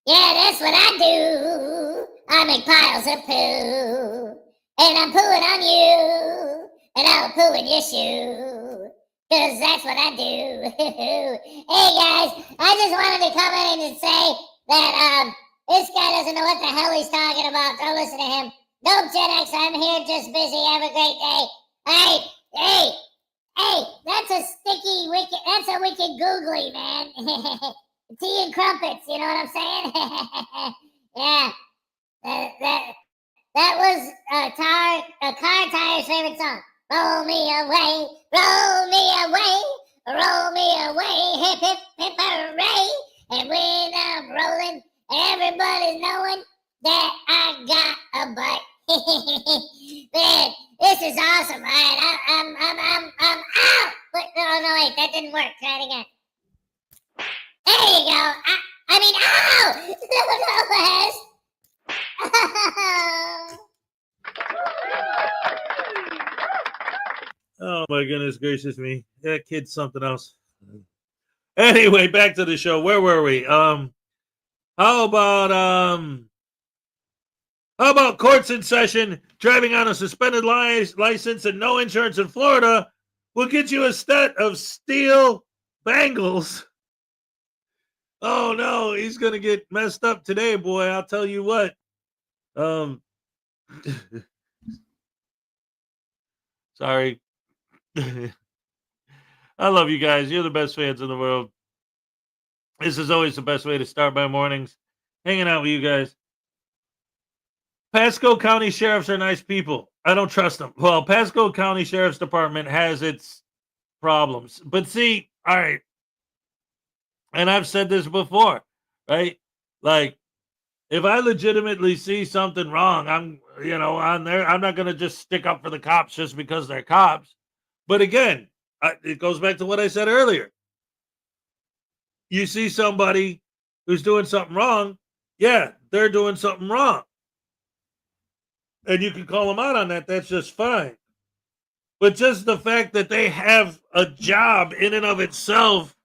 Yeah, that's what I do. I make piles of poo. And I'm pooing on you. And I'll poo in your shoe. Because that's what I do. Hey, guys, I just wanted to come in and say that this guy doesn't know what the hell he's talking about. Don't listen to him. Nope, Gen X, I'm here just busy. Have a great day. Hey, that's a wicked googly, man. Tea and crumpets, you know what I'm saying? Yeah, that was Car Tire's favorite song. Roll me away, roll me away, roll me away, hip hip hip hooray! And when I'm rolling, everybody's knowing that I got a butt. Man, this is awesome, right? I'm out. But no, wait, that didn't work. Try it again. There you go. I mean, ow! Oh my goodness gracious me. That kid's something else. Anyway, back to the show. Where were we? How about courts in session? Driving on a suspended license and no insurance in Florida will get you a set of steel bangles. Oh no, he's gonna get messed up today, boy. I'll tell you what. Sorry. I love you guys. You're the best fans in the world. This is always the best way to start my mornings. Hanging out with you guys. Pasco County sheriffs are nice people. I don't trust them. Well, Pasco County Sheriff's Department has its problems. But see, all right. And I've said this before, right? Like, if I legitimately see something wrong, I'm on there. I'm not going to just stick up for the cops just because they're cops. But again, it goes back to what I said earlier. you see somebody who's doing something wrong, yeah, they're doing something wrong. And you can call them out on that. That's just fine. But just the fact that they have a job in and of itself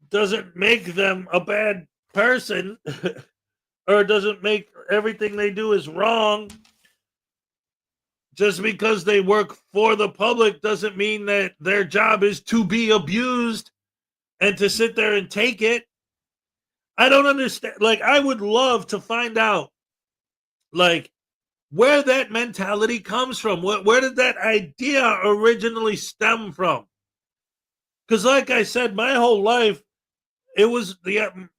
doesn't make them a bad person or doesn't make everything they do is wrong. Just because they work for the public doesn't mean that their job is to be abused and to sit there and take it. I don't understand. Like, I would love to find out, like, where that mentality comes from. Where did that idea originally stem from? Because, like I said, my whole life, it was the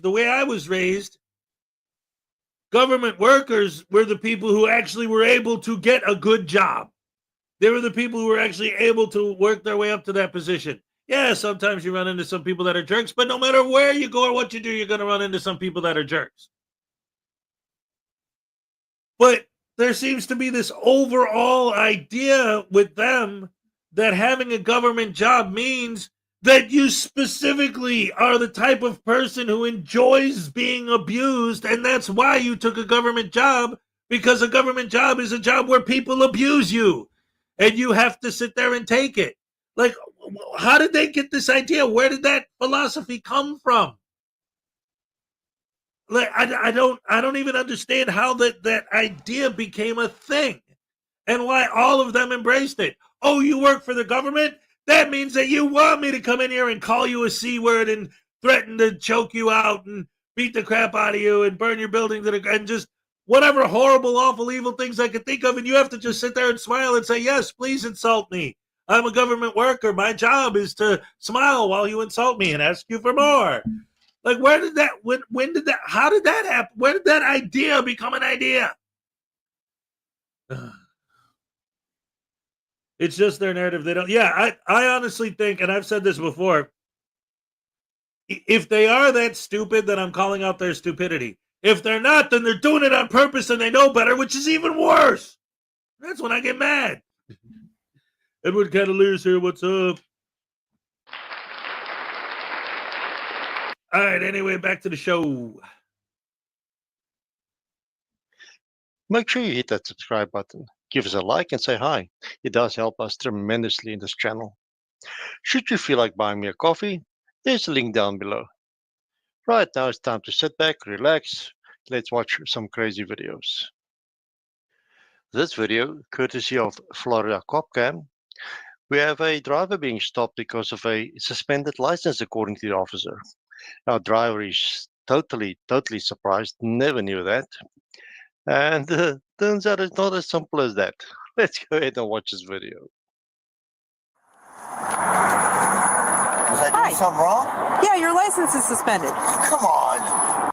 way I was raised. Government workers were the people who actually were able to get a good job. They were the people who were actually able to work their way up to that position. Yeah, sometimes you run into some people that are jerks, but no matter where you go or what you do, you're going to run into some people that are jerks. But there seems to be this overall idea with them that having a government job means that you specifically are the type of person who enjoys being abused, and that's why you took a government job, because a government job is a job where people abuse you, and you have to sit there and take it. Like, how did they get this idea? Where did that philosophy come from? Like, I don't even understand how that idea became a thing and why all of them embraced it. Oh, you work for the government? That means that you want me to come in here and call you a C word and threaten to choke you out and beat the crap out of you and burn your building to the and just whatever horrible, awful, evil things I could think of. And you have to just sit there and smile and say, yes, please insult me. I'm a government worker. My job is to smile while you insult me and ask you for more. Like, where did that, when did that, how did that happen? Where did that idea become an idea? It's just their narrative. They don't, I honestly think, and I've said this before, if they are that stupid, then I'm calling out their stupidity. If they're not, then they're doing it on purpose and they know better, which is even worse. That's when I get mad. Edward Catalier's here. What's up? All right, anyway, back to the show. Make sure you hit that subscribe button, give us a like, and say hi. It does help us tremendously in this channel. Should you feel like buying me a coffee, there's a link down below. Right now it's time to sit back, relax. Let's watch some crazy videos. This video, courtesy of Florida Cop Cam, we have a driver being stopped because of a suspended license, according to the officer. Our driver is totally surprised, never knew that. And turns out it's not as simple as that. Let's go ahead and watch this video. Was I doing something wrong? Yeah, your license is suspended. Come on.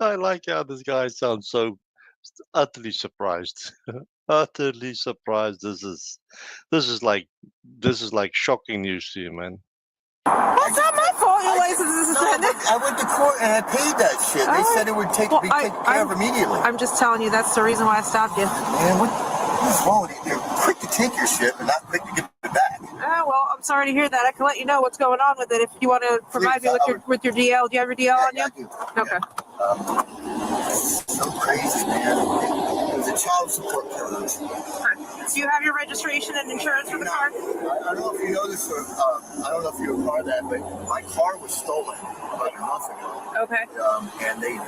I like how this guy sounds so utterly surprised. Utterly surprised. This is like shocking news to you, man. Well, it's not my fault your license is suspended. I went to court and I paid that shit. They said it would be taken care of immediately. I'm just telling you, that's the reason why I stopped you. Man, what's wrong with you? You're quick to take your shit, but not quick to give it back. Well, I'm sorry to hear that. I can let you know what's going on with it if you want to provide me with your DL. Do you have your DL on you? I do. Okay. So crazy, man. It was a child support charge. Do you have your registration and insurance for the car? I don't know if you know this, or I don't know if you were part of that, but my car was stolen about a month ago. Okay. And they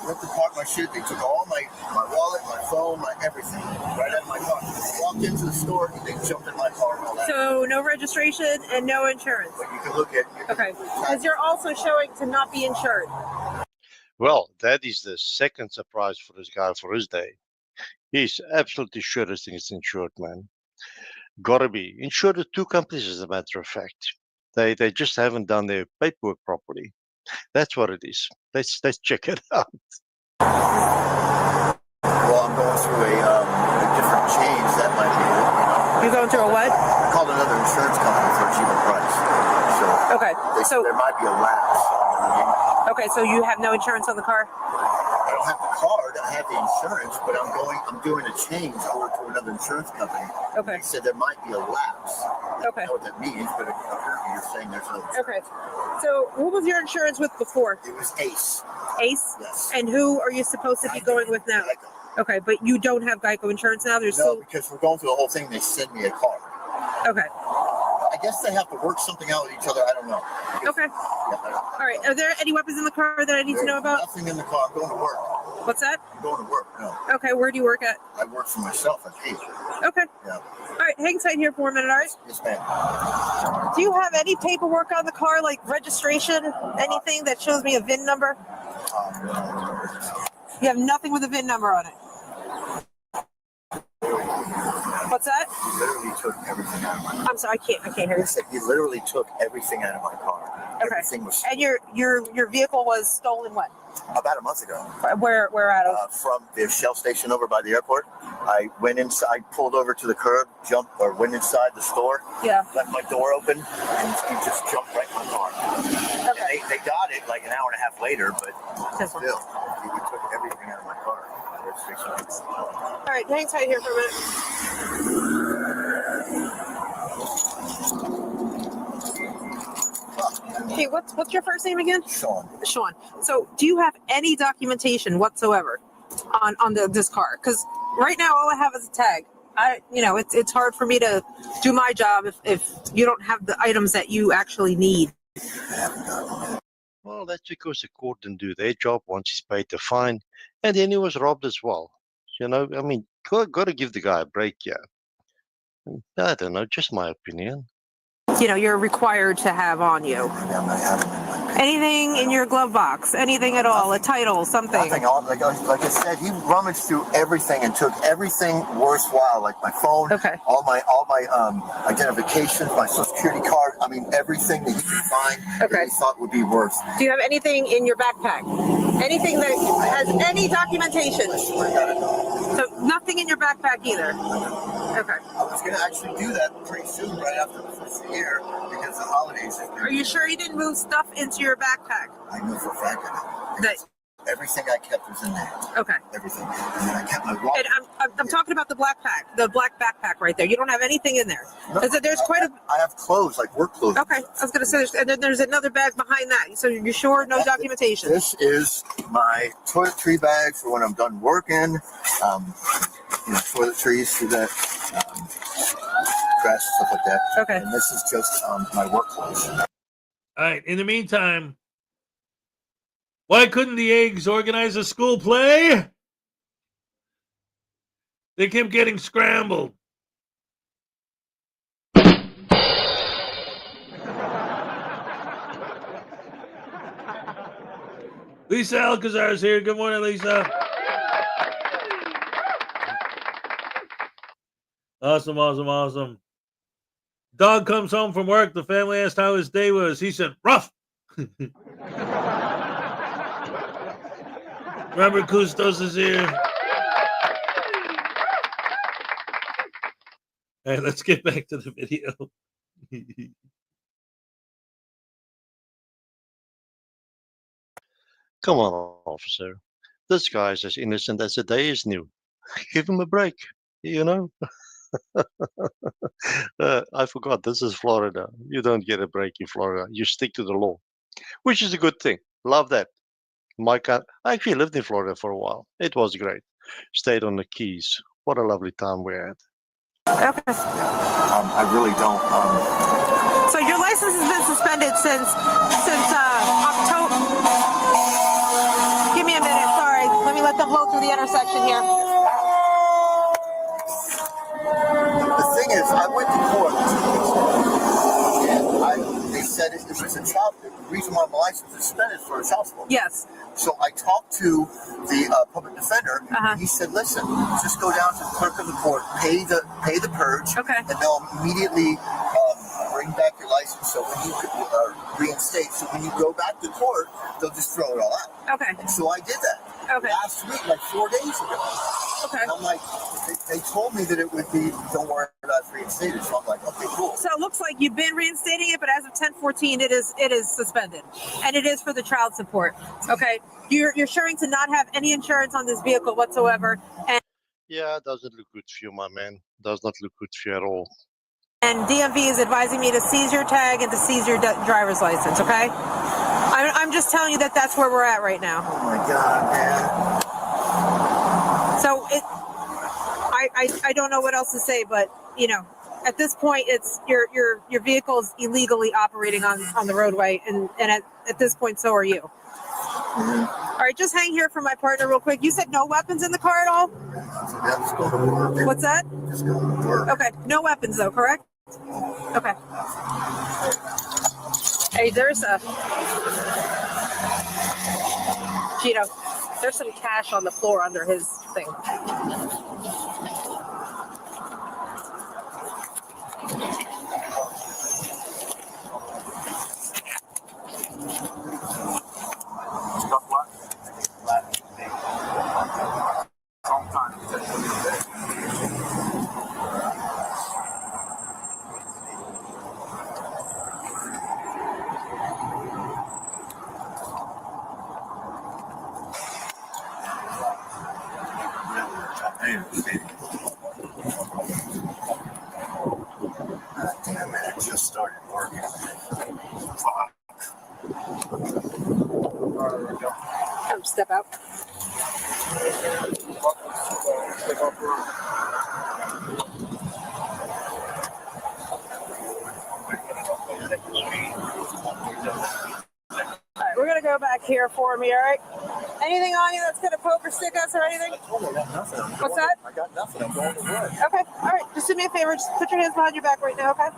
ripped apart my shit. They took all my wallet, my phone, my everything right out of my car. They walked into the store and they jumped in my car and all that. So no registration and no insurance. But you can look at. Okay. Because you're also showing to not be insured. Well, that is the second surprise for this guy for his day. He's absolutely sure this thing is insured, man. Gotta be. Insured with two companies, as a matter of fact. They just haven't done their paperwork properly. That's what it is. Let's check it out. Well, I'm going through a different change. That might be it. You're going through a what? I called another insurance company for a cheaper price. So Okay. So there might be a lapse. Okay, so you have no insurance on the car? I don't have the card. I have the insurance, but I'm doing a change over to another insurance company. Okay. They said there might be a lapse. Okay. I don't know what that means, but apparently you're saying there's no insurance. Okay. So who was your insurance with before? It was Ace. Ace? Yes. And who are you supposed to be going with now? Geico. Okay, but you don't have Geico insurance now? There's No, still... because we're going through the whole thing. They send me a card. Okay. I guess they have to work something out with each other. I don't know. Okay. Yeah, All right. Are there any weapons in the car that I need to know about? Nothing in the car. I'm going to work. What's that? I'm going to work. No, Okay. Where do you work at? I work for myself. I pay. Okay. Yeah. All right. Hang tight here for a minute, all right? Yes, ma'am. Do you have any paperwork on the car, like registration, anything that shows me a VIN number? You have nothing with a VIN number on it. What's that? He literally took everything out of my car. I'm sorry, I can't hear I you. said he literally took everything out of my car. Okay. Everything was And your vehicle was stolen when? about a month ago. Where out of? From the Shell station over by the airport. I went inside, pulled over to the curb, went inside the store, Yeah. left my door open, and he just jumped right in my car. Okay. And they got it like an hour and a half later, but This still, one. he took everything out of my car. All right, hang tight here for a minute. Hey, what's your first name again? Sean. Sean. So, do you have any documentation whatsoever on this car? Because right now, all I have is a tag. It's hard for me to do my job if you don't have the items that you actually need. Well, that's because the court didn't do their job once he's paid the fine, and then he was robbed as well. I mean, got to give the guy a break, yeah. I don't know, just my opinion. You're required to have on you. Anything in your glove box, anything at all, a title, something. Nothing. Like I said, he rummaged through everything and took everything worthwhile, like my phone, Okay. all my identifications, my social security card. I mean, everything that he could find that Okay. he thought would be worth. Do you have anything in your backpack? Anything that has any documentation? So nothing in your backpack either? Okay. I was going to actually do that pretty soon, right after the first year, because the holidays. Are you sure you didn't move stuff into your backpack? I know for a fact That, everything I kept was in there. okay. Everything. And then I kept my wallet. And I'm talking about the black backpack right there. You don't have anything in there. There's quite a... I have clothes, like work clothes. Okay, I was going to say, and then there's another bag behind that. So you're sure no documentation? This is my toiletry bag for when I'm done working. Toiletries for that, grass, stuff like that. Okay. And this is just my work clothes. All right. In the meantime, why couldn't the eggs organize a school play? They kept getting scrambled. Lisa Alcazar is here. Good morning, Lisa. Awesome. Dog comes home from work. The family asked how his day was. He said, rough. Robert Custos is here. All right, let's get back to the video. Come on, officer. This guy's as innocent as the day is new. Give him a break, I forgot, this is Florida. You don't get a break in Florida. You stick to the law, which is a good thing. Love that. I actually lived in Florida for a while. It was great. Stayed on the Keys. What a lovely time we had. Okay. I really don't. So your license has been suspended since October. Give me a minute. Sorry. Let me let them blow through the intersection here. The thing is, I went to court, and they said it was a child. The reason why my license is suspended is for a child support. Yes. So I talked to the public defender. And he said, "Listen, just go down to the clerk of the court, pay the purge, Okay. and they'll immediately bring back your license. So when you reinstate, so when you go back to court, they'll just throw it all out." Okay. So I did that last week, like 4 days ago. Okay. And I'm like, they told me that it would be, don't worry about it's reinstated. So I'm like, okay, cool. So it looks like you've been reinstating it, but as of 10/14, it is suspended, and it is for the child support. Okay. You're showing to not have any insurance on this vehicle whatsoever, and Yeah, it doesn't look good for you, my man. Does not look good for you at all. and DMV is advising me to seize your tag and to seize your driver's license. Okay, I'm just telling you that that's where we're at right now. Oh my God, man. So I don't know what else to say, but at this point, it's your vehicle's illegally operating on the roadway, and at this point, so are you. All right, just hang here for my partner real quick. You said no weapons in the car at all? Let's go to work. What's that? Just go to work. Okay, no weapons though, correct? Okay. Hey, there's Cheeto, there's some cash on the floor under his thing. Damn it, I just started working. Fuck. Step out. All right, we're gonna go back here for me. All right. Anything on you that's gonna poke or stick us or anything? I got nothing. What's that? I got nothing. I'm going to work. Okay. All right. Just do me a favor. Just put your hands behind your back right now. Okay.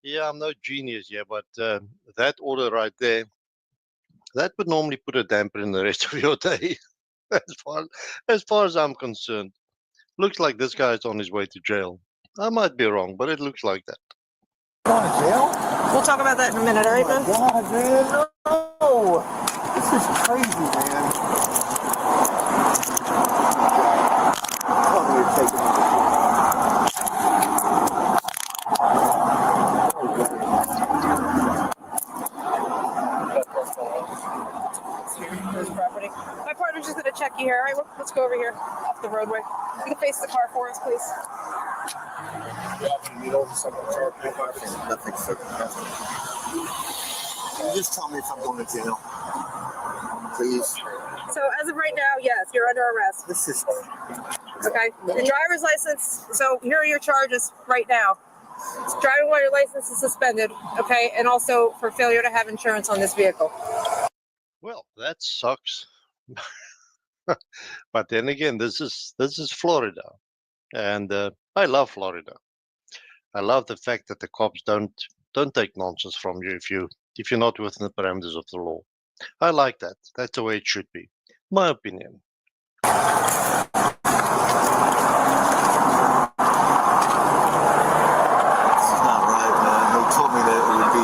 Yeah, I'm no genius here, but that order right there, that would normally put a damper in the rest of your day, as far as I'm concerned. Looks like this guy's on his way to jail. I might be wrong, but it looks like that. Going to jail? We'll talk about that in a minute. All right, man? God, man, no. This is crazy, man. Tell me you're taking me. This property. My partner's just gonna check you here. All right, let's go over here off the roadway. You can face the car for us, please. Nothing circumstantial. Can you just tell me if I'm going to jail? Please. So as of right now, yes, you're under arrest. This is. Okay. Your driver's license. So here are your charges right now. Driving while your license is suspended. Okay, and also for failure to have insurance on this vehicle. Well, that sucks. But then again, this is Florida, and I love Florida. I love the fact that the cops don't take nonsense from you if you're not within the parameters of the law. I like that. That's the way it should be. My opinion. Told me that it would be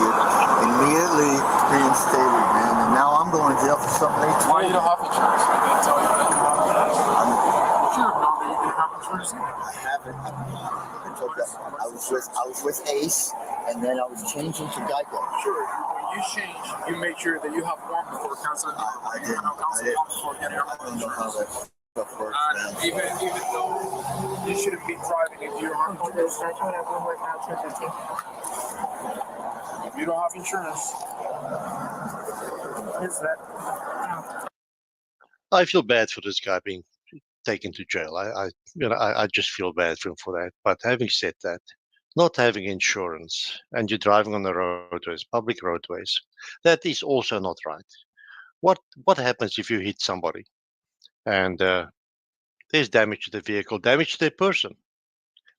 immediately reinstated, man. And now I'm going to jail for something they told me. Why you don't have insurance? I didn't tell you that. You should have known that you didn't have insurance. I haven't. I told that. I was with Ace, and then I was changing to Geico. Sure. When you change, you make sure that you have one before council. I didn't. Before getting I don't know how that stuff works, man. even though you shouldn't be driving if you aren't. If you don't have insurance, is that? I feel bad for this guy being taken to jail. I just feel bad for him for that. But having said that, not having insurance and you're driving on the roadways, public roadways, that is also not right. What happens if you hit somebody and there's damage to the vehicle, damage to their person?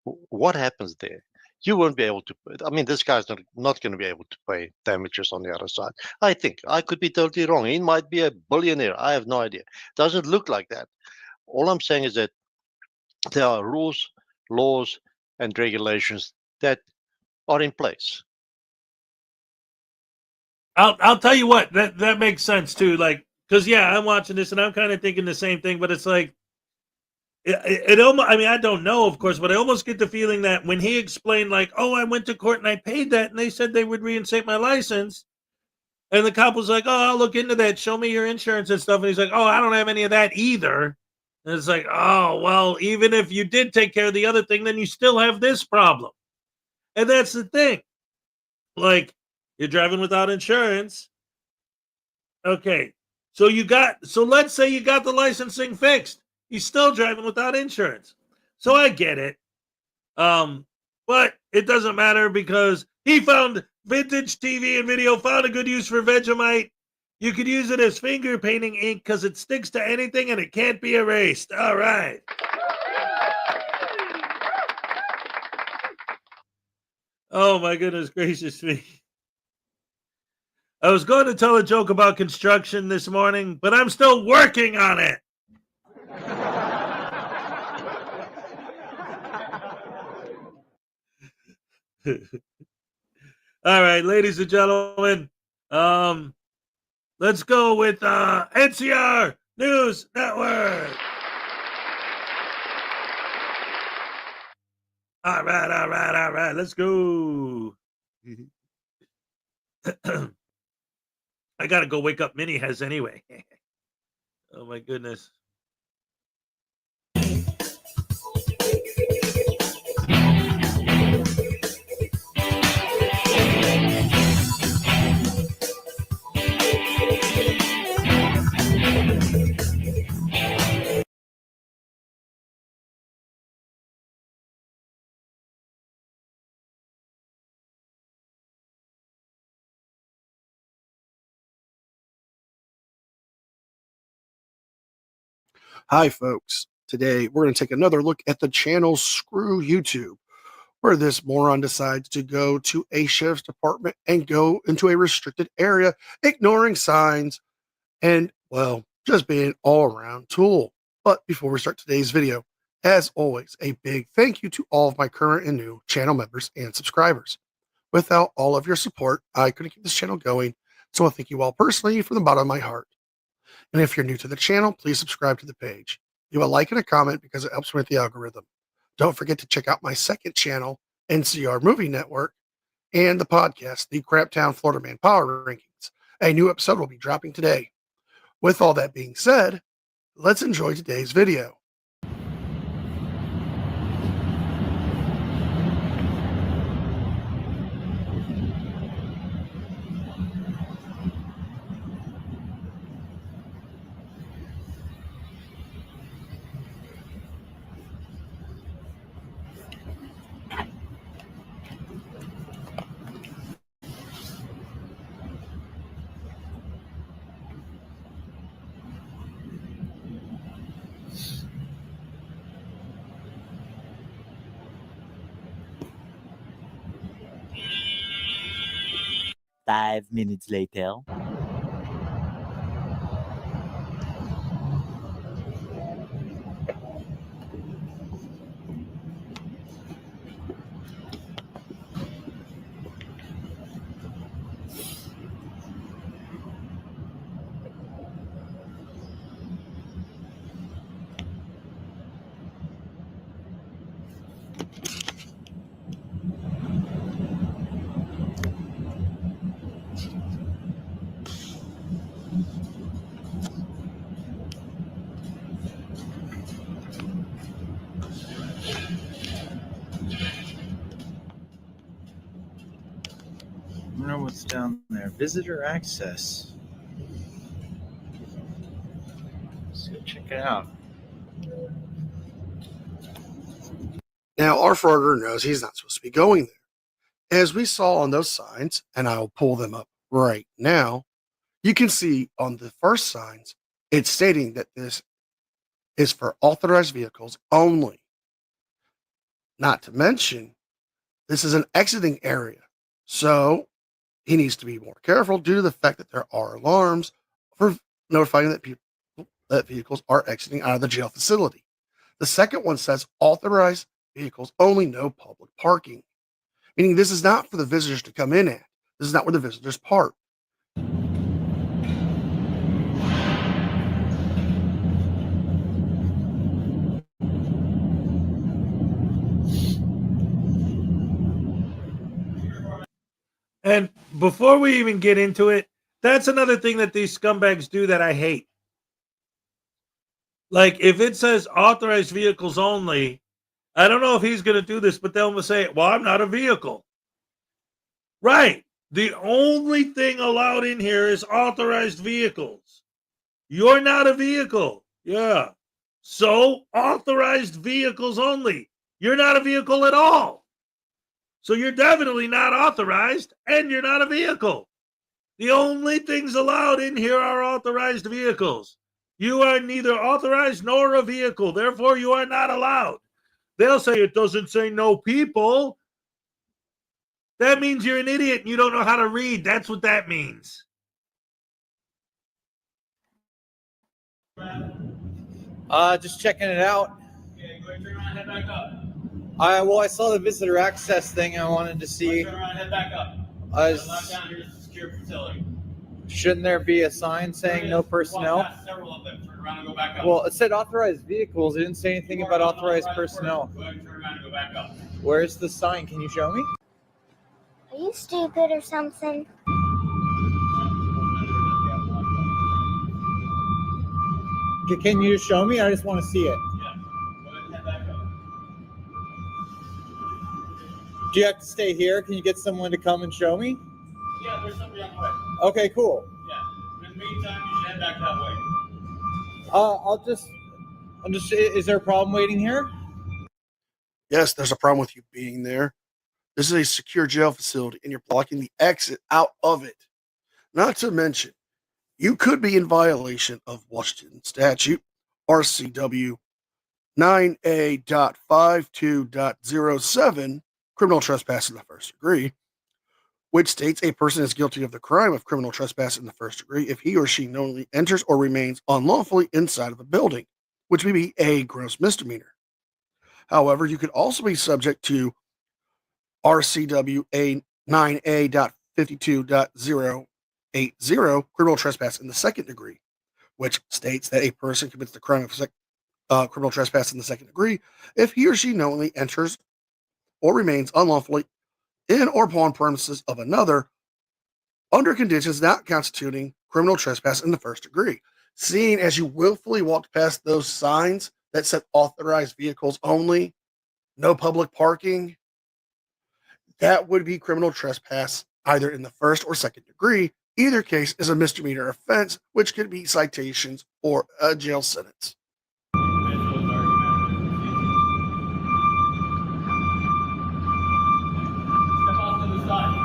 What happens there? You won't be able to. I mean, this guy's not going to be able to pay damages on the other side. I think I could be totally wrong. He might be a billionaire. I have no idea. Doesn't look like that. All I'm saying is that there are rules, laws, and regulations that are in place. I'll tell you what, that makes sense too. Like, because yeah, I'm watching this and I'm kind of thinking the same thing, but it's like it almost. I mean, I don't know, of course, but I almost get the feeling that when he explained, like, oh, I went to court and I paid that, and they said they would reinstate my license, and the cop was like, oh, I'll look into that. Show me your insurance and stuff, and he's like, oh, I don't have any of that either. And it's like, oh, well, even if you did take care of the other thing, then you still have this problem. And that's the thing. Like, you're driving without insurance. Okay. So let's say you got the licensing fixed. He's still driving without insurance. So I get it. But it doesn't matter because he found vintage TV and video, found a good use for Vegemite. You could use it as finger painting ink because it sticks to anything and it can't be erased. All right. Oh my goodness gracious me. I was going to tell a joke about construction this morning, but I'm still working on it. All right, ladies and gentlemen, let's go with NCR News Network. All right, let's go. I gotta go wake up Mini Hez anyway. Oh my goodness. Hi, folks. Today, we're going to take another look at the channel Screw YouTube, where this moron decides to go to a sheriff's department and go into a restricted area, ignoring signs and, well, just being an all-around tool. But before we start today's video, as always, a big thank you to all of my current and new channel members and subscribers. Without all of your support, I couldn't keep this channel going, so I thank you all personally from the bottom of my heart. And if you're new to the channel, please subscribe to the page. Leave a like and a comment because it helps with the algorithm. Don't forget to check out my second channel, NCR Movie Network, and the podcast, the Craptown Florida Man Power Rankings. A new episode will be dropping today. With all that being said, let's enjoy today's video. Five minutes later. I wonder what's down there. Visitor access. Let's go check it out. Now, our frauditor knows he's not supposed to be going there. As we saw on those signs, and I'll pull them up right now, you can see on the first signs, it's stating that this is for authorized vehicles only. Not to mention, this is an exiting area. So he needs to be more careful due to the fact that there are alarms for notifying that people that vehicles are exiting out of the jail facility. The second one says authorized vehicles only, no public parking. Meaning this is not for the visitors to come in at. This is not where the visitors park. And before we even get into it, that's another thing that these scumbags do that I hate. Like, if it says authorized vehicles only, I don't know if he's going to do this, but they'll say, well, I'm not a vehicle. Right. The only thing allowed in here is authorized vehicles. You're not a vehicle. Yeah. So authorized vehicles only. You're not a vehicle at all. So you're definitely not authorized and you're not a vehicle. The only things allowed in here are authorized vehicles. You are neither authorized nor a vehicle. Therefore, you are not allowed. They'll say it doesn't say no people. That means you're an idiot and you don't know how to read. That's what that means. Just checking it out. Okay, go ahead, turn around, head back up. I saw the visitor access thing. I wanted to see. Turn around, head back up. Lock down here is a secure facility. Shouldn't there be a sign saying no personnel? Walk past several of them. Turn around and go back up. Well, it said authorized vehicles. It didn't say anything about authorized personnel. Go ahead and turn around and go back up. Where's the sign? Can you show me? Are you stupid or something? Can you show me? I just want to see it. Yeah. Go ahead and head back up. Do you have to stay here? Can you get someone to come and show me? Yeah, there's somebody on the way. Okay, cool. Yeah. In the meantime, you should head back that way. I'm just. Is there a problem waiting here? Yes, there's a problem with you being there. This is a secure jail facility and you're blocking the exit out of it. Not to mention, you could be in violation of Washington Statute RCW 9A.52.07, criminal trespass in the first degree, which states a person is guilty of the crime of criminal trespass in the first degree if he or she knowingly enters or remains unlawfully inside of the building, which may be a gross misdemeanor. However, you could also be subject to RCW 9A.52.080, criminal trespass in the second degree, which states that a person commits the crime of criminal trespass in the second degree if he or she knowingly enters or remains unlawfully in or upon premises of another under conditions not constituting criminal trespass in the first degree. Seeing as you willfully walked past those signs that said authorized vehicles only, no public parking, that would be criminal trespass either in the first or second degree. Either case is a misdemeanor offense, which could be citations or a jail sentence. Step off to the side.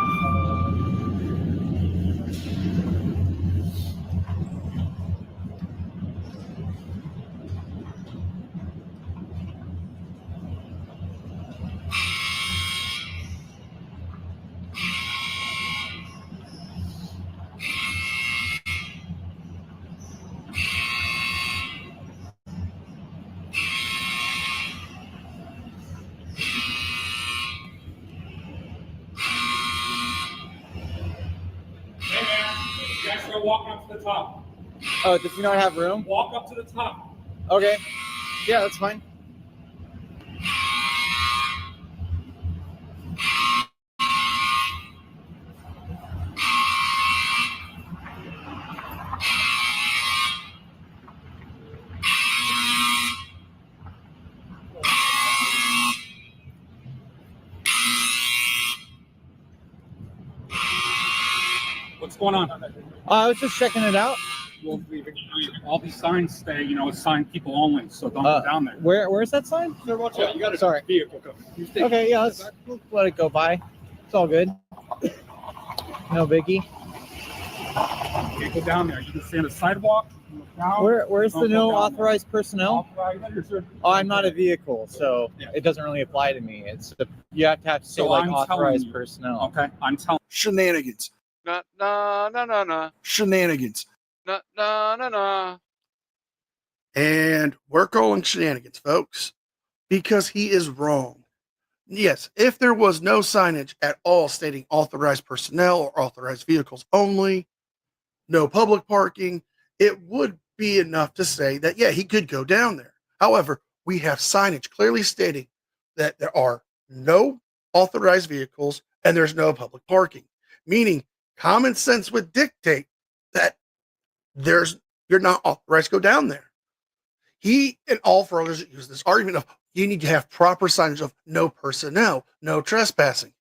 Hey man, you guys start walking up to the top. Oh, does he not have room? Walk up to the top. Okay. Yeah, that's fine. What's going on? I was just checking it out. Well, all these signs say, it's signed people only, so don't go down there. Where's that sign? Watch out, you got a Sorry. vehicle coming. Okay, yeah, let's let it go by. It's all good. No biggie. You can't go down there. You can stay on the sidewalk. Look down. Where's the Don't no go down authorized personnel? there. Right here, sir. Oh, I'm not a vehicle, so Yeah. it doesn't really apply to me. You have to say So like I'm telling authorized you. personnel. Okay, I'm telling Shenanigans. No. Shenanigans. No. And we're calling shenanigans, folks, because he is wrong. Yes, if there was no signage at all stating authorized personnel or authorized vehicles only, no public parking, it would be enough to say that, yeah, he could go down there. However, we have signage clearly stating that there are no authorized vehicles and there's no public parking, meaning common sense would dictate that you're not authorized to go down there. He and all frauditors use this argument of, you need to have proper signage of no personnel, no trespassing.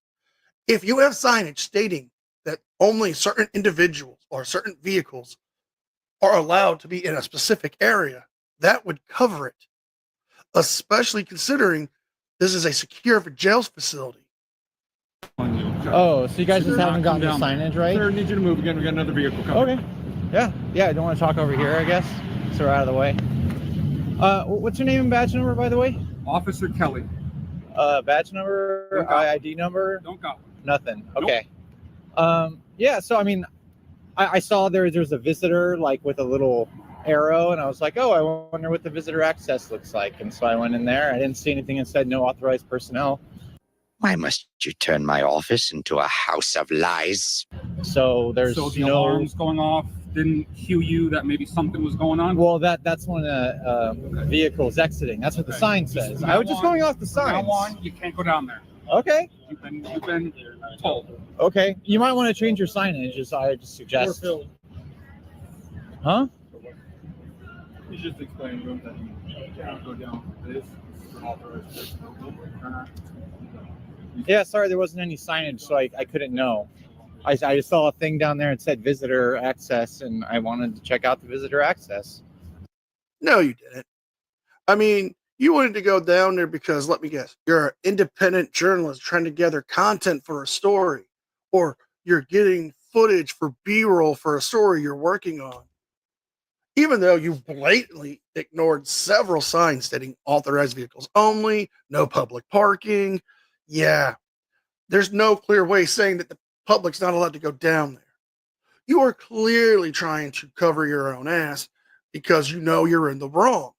If you have signage stating that only certain individuals or certain vehicles are allowed to be in a specific area, that would cover it, especially considering this is a secure jail facility. Oh, so you guys just haven't gotten the signage right? Sir, need you to move again. We got another vehicle coming. Okay. Yeah. I don't want to talk over here, I guess. So we're out of the way. What's your name and badge number, by the way? Officer Kelly. Badge number, ID number? Don't go. Nothing. Nope. Okay. Yeah. So I mean, I saw there's a visitor like with a little arrow, and I was like, oh, I wonder what the visitor access looks like. And so I went in there. I didn't see anything that said no authorized personnel. Why must you turn my office into a house of lies? So there's So the no alarms going off didn't cue you that maybe something was going on? Well, that's when the vehicle's exiting. That's what the sign says. I was just going off the sign. From now on, you can't go down there. Okay. You've been told. Okay. You might want to change your signage, as I just suggest. Huh? He's just explaining to him that you can't go down this. This is authorized personnel. Yeah, sorry, there wasn't any signage, so I couldn't know. I just saw a thing down there and said visitor access, and I wanted to check out the visitor access. No, you didn't. I mean, you wanted to go down there because, let me guess, you're an independent journalist trying to gather content for a story, or you're getting footage for B-roll for a story you're working on. Even though you blatantly ignored several signs stating authorized vehicles only, no public parking. Yeah, there's no clear way saying that the public's not allowed to go down there. You are clearly trying to cover your own ass because you know you're in the wrong.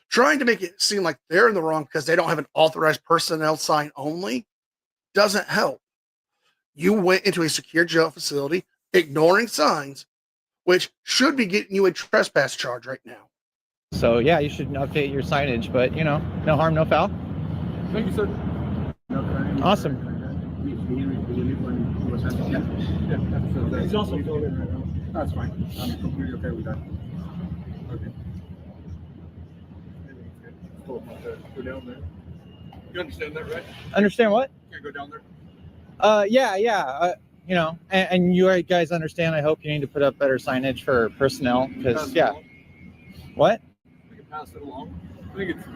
Trying to make it seem like they're in the wrong because they don't have an authorized personnel sign only doesn't help. You went into a secure jail facility ignoring signs, which should be getting you a trespass charge right now. So yeah, you should update your signage, but no harm, no foul. Thank you, sir. Awesome. He's also going in right now. That's fine. I'm completely okay with that. Okay. Go down there. You understand that, right? Understand what? Can't go down there. Yeah. And you guys understand. I hope you need to put up better signage for personnel because What? We can pass it along. I think it's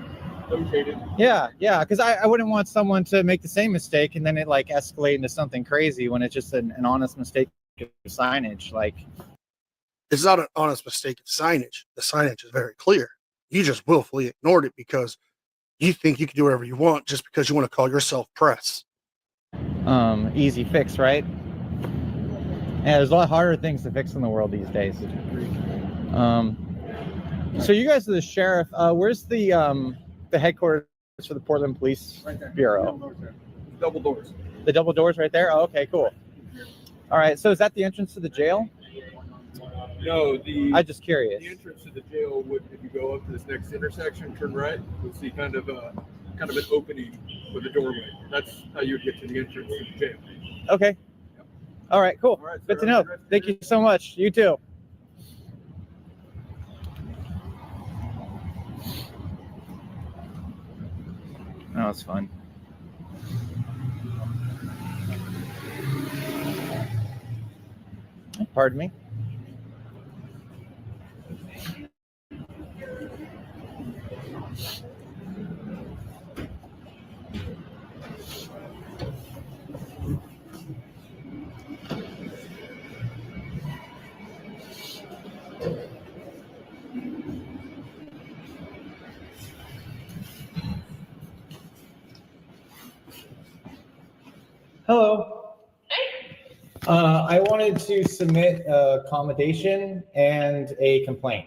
located. Yeah, because I wouldn't want someone to make the same mistake and then it like escalate into something crazy when it's just an honest mistake of signage. Like, it's not an honest mistake of signage. The signage is very clear. You just willfully ignored it because you think you can do whatever you want just because you want to call yourself press. Easy fix, right? Yeah, there's a lot harder things to fix in the world these days. So you guys are the sheriff. Where's the headquarters for the Portland Police Bureau? Double doors. The double doors right there? Oh, okay, cool. All right, so is that the entrance to the jail? No, I'm just curious. The entrance to the jail would, if you go up to this next intersection, turn right, you'll see kind of an opening with a doorway. That's how you would get to the entrance to the jail. Okay. Yep. All right, cool. All right, good to know. Thank you so much. You too. Oh, that's fun. Pardon me? Hello. I wanted to submit a accommodation and a complaint.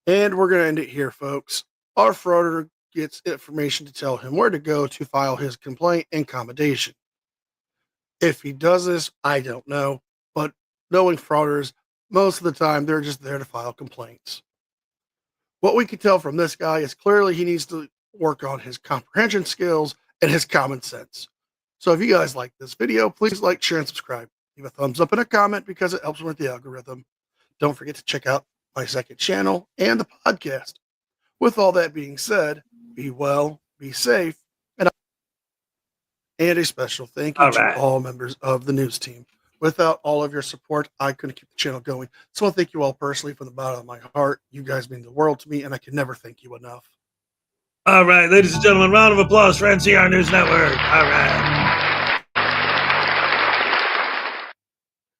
And we're going to end it here, folks. Our frauditor gets information to tell him where to go to file his complaint and accommodation. If he does this, I don't know. But knowing frauditors, most of the time, they're just there to file complaints. What we can tell from this guy is clearly he needs to work on his comprehension skills and his common sense. So if you guys like this video, please like, share, and subscribe. Leave a thumbs up and a comment because it helps with the algorithm. Don't forget to check out my second channel and the podcast. With all that being said, be well, be safe, and a special thank you All to right. all members of the news team. Without all of your support, I couldn't keep the channel going. So I thank you all personally from the bottom of my heart. You guys mean the world to me, and I can never thank you enough. All right, ladies and gentlemen, round of applause for NCR News Network. All right.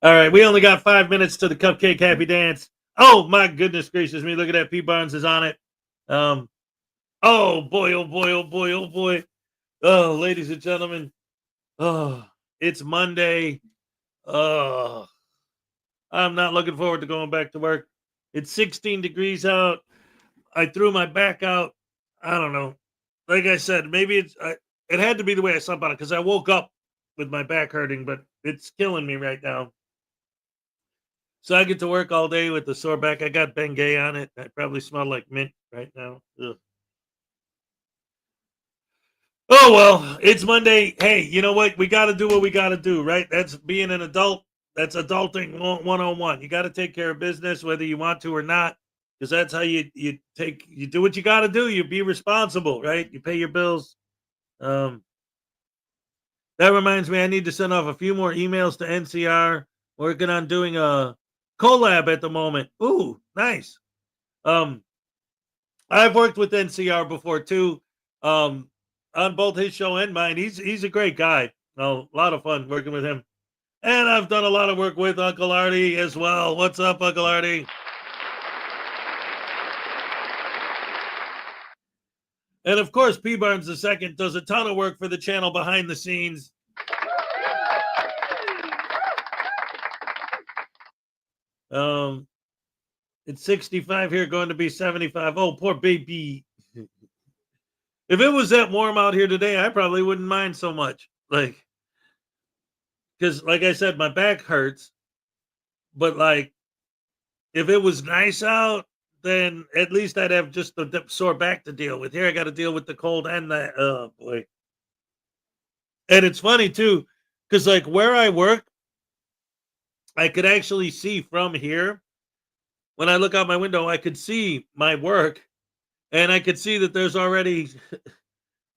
All right, we only got 5 minutes to the Cupcake Happy Dance. Oh, my goodness gracious me. Look at that. P. Barnes is on it. Oh, boy, oh, boy, oh, boy, oh, boy. Oh, ladies and gentlemen. Oh, it's Monday. Oh, I'm not looking forward to going back to work. It's 16 degrees out. I threw my back out. I don't know. Like I said, maybe it had to be the way I slept on it because I woke up with my back hurting, but it's killing me right now. So I get to work all day with the sore back. I got Bengay on it. I probably smell like mint right now. Ugh. Oh, well, it's Monday. Hey, you know what? We got to do what we got to do, right? That's being an adult. That's adulting 101. You got to take care of business, whether you want to or not, because that's how you do what you got to do. You be responsible, right? You pay your bills. That reminds me, I need to send off a few more emails to NCR. Working on doing a collab at the moment. Ooh, nice. I've worked with NCR before too. On both his show and mine. He's a great guy. A lot of fun working with him. And I've done a lot of work with Uncle Artie as well. What's up, Uncle Artie? And of course, P. Barnes II does a ton of work for the channel behind the scenes. It's 65 here, going to be 75. Oh, poor baby. If it was that warm out here today, I probably wouldn't mind so much. Like, because like I said, my back hurts. But like, if it was nice out, then at least I'd have just the sore back to deal with. Here I got to deal with the cold and the, oh boy. And it's funny too, because like where I work, I could actually see from here. When I look out my window, I could see my work, and I could see that there's already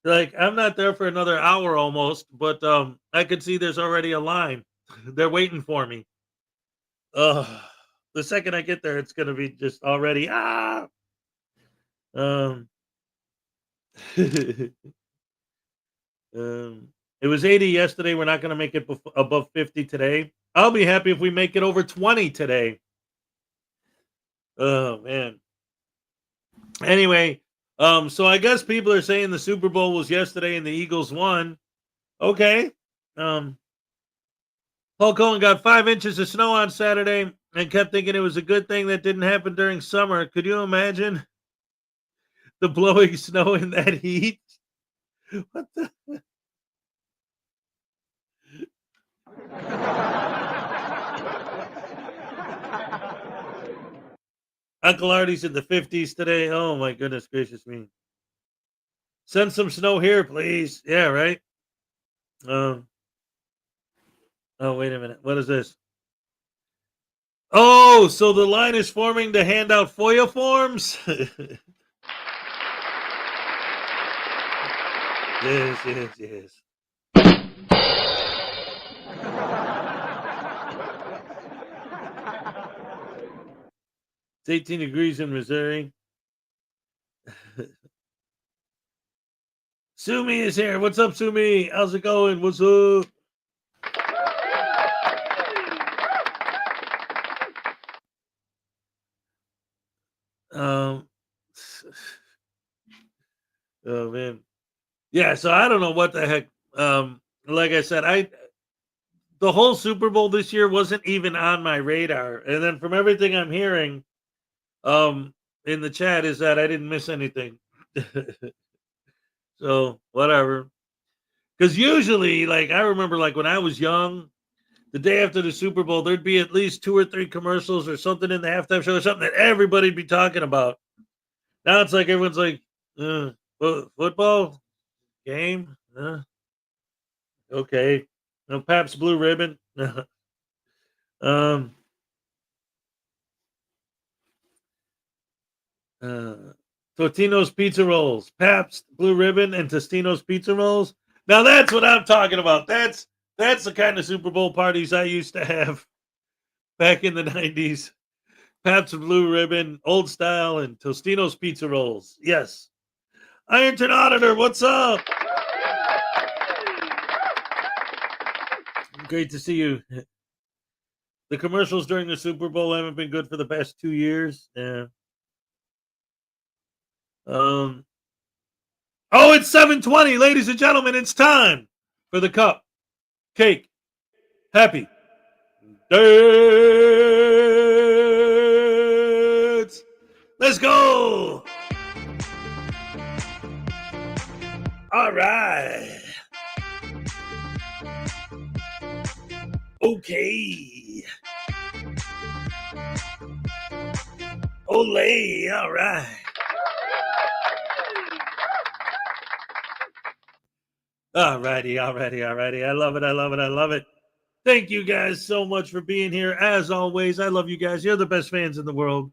like I'm not there for another hour almost, but I could see there's already a line. They're waiting for me. The second I get there, it's gonna be just already it was 80 yesterday. We're not gonna make it above 50 today. I'll be happy if we make it over 20 today. Oh man. Anyway, so I guess people are saying the Super Bowl was yesterday and the Eagles won. Okay. Hulk Hogan got 5 inches of snow on Saturday and kept thinking it was a good thing that didn't happen during summer. Could you imagine the blowing snow in that heat? What the? Uncle Artie's in the 50s today. Oh my goodness gracious me. Send some snow here, please. Yeah, right. Oh, wait a minute. What is this? Oh, so the line is forming to hand out FOIA forms? Yes. It's 18 degrees in Missouri. Sumi is here. What's up, Sumi? How's it going? What's up? Oh man. Yeah, so I don't know what the heck. Like I said, the whole Super Bowl this year wasn't even on my radar. And then from everything I'm hearing in the chat is that I didn't miss anything. So whatever. Because usually, like I remember like when I was young, the day after the Super Bowl, there'd be at least 2 or 3 commercials or something in the halftime show or something that everybody'd be talking about. Now it's like everyone's like, football game? Okay. No Pabst Blue Ribbon. Totino's Pizza Rolls, Pabst Blue Ribbon, and Tostino's Pizza Rolls. Now that's what I'm talking about. That's the kind of Super Bowl parties I used to have back in the 90s. Pabst Blue Ribbon, Old Style, and Tostino's Pizza Rolls. Yes. Ironton Auditor, what's up? Great to see you. The commercials during the Super Bowl haven't been good for the past 2 years. Yeah. Oh, it's 7:20, ladies and gentlemen. It's time for the cup cake happy dance. Let's go. All right. Okay. Olay. All right. Alrighty. I love it. Thank you guys so much for being here. As always, I love you guys. You're the best fans in the world.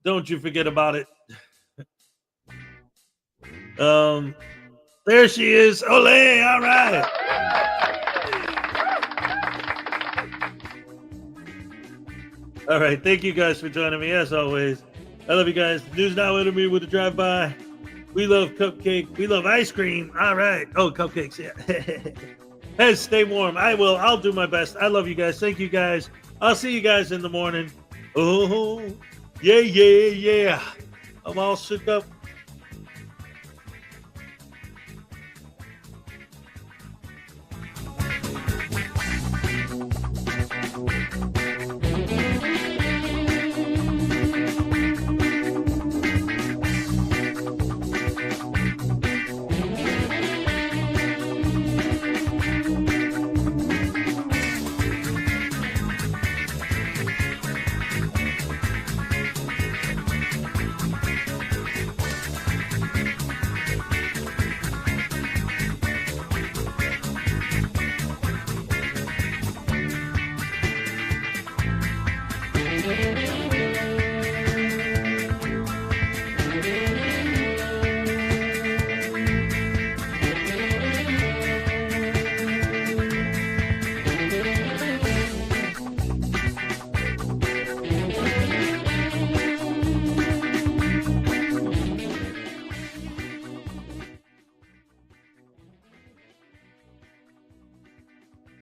Don't you forget about it. There she is. Olay, all right. All right, thank you guys for joining me, as always. I love you guys. News Now Interview with a drive-by. We love cupcake. We love ice cream. All right. Oh, cupcakes, yeah. Hey, stay warm. I'll do my best. I love you guys. Thank you guys. I'll see you guys in the morning. Oh, yeah. I'm all shook up.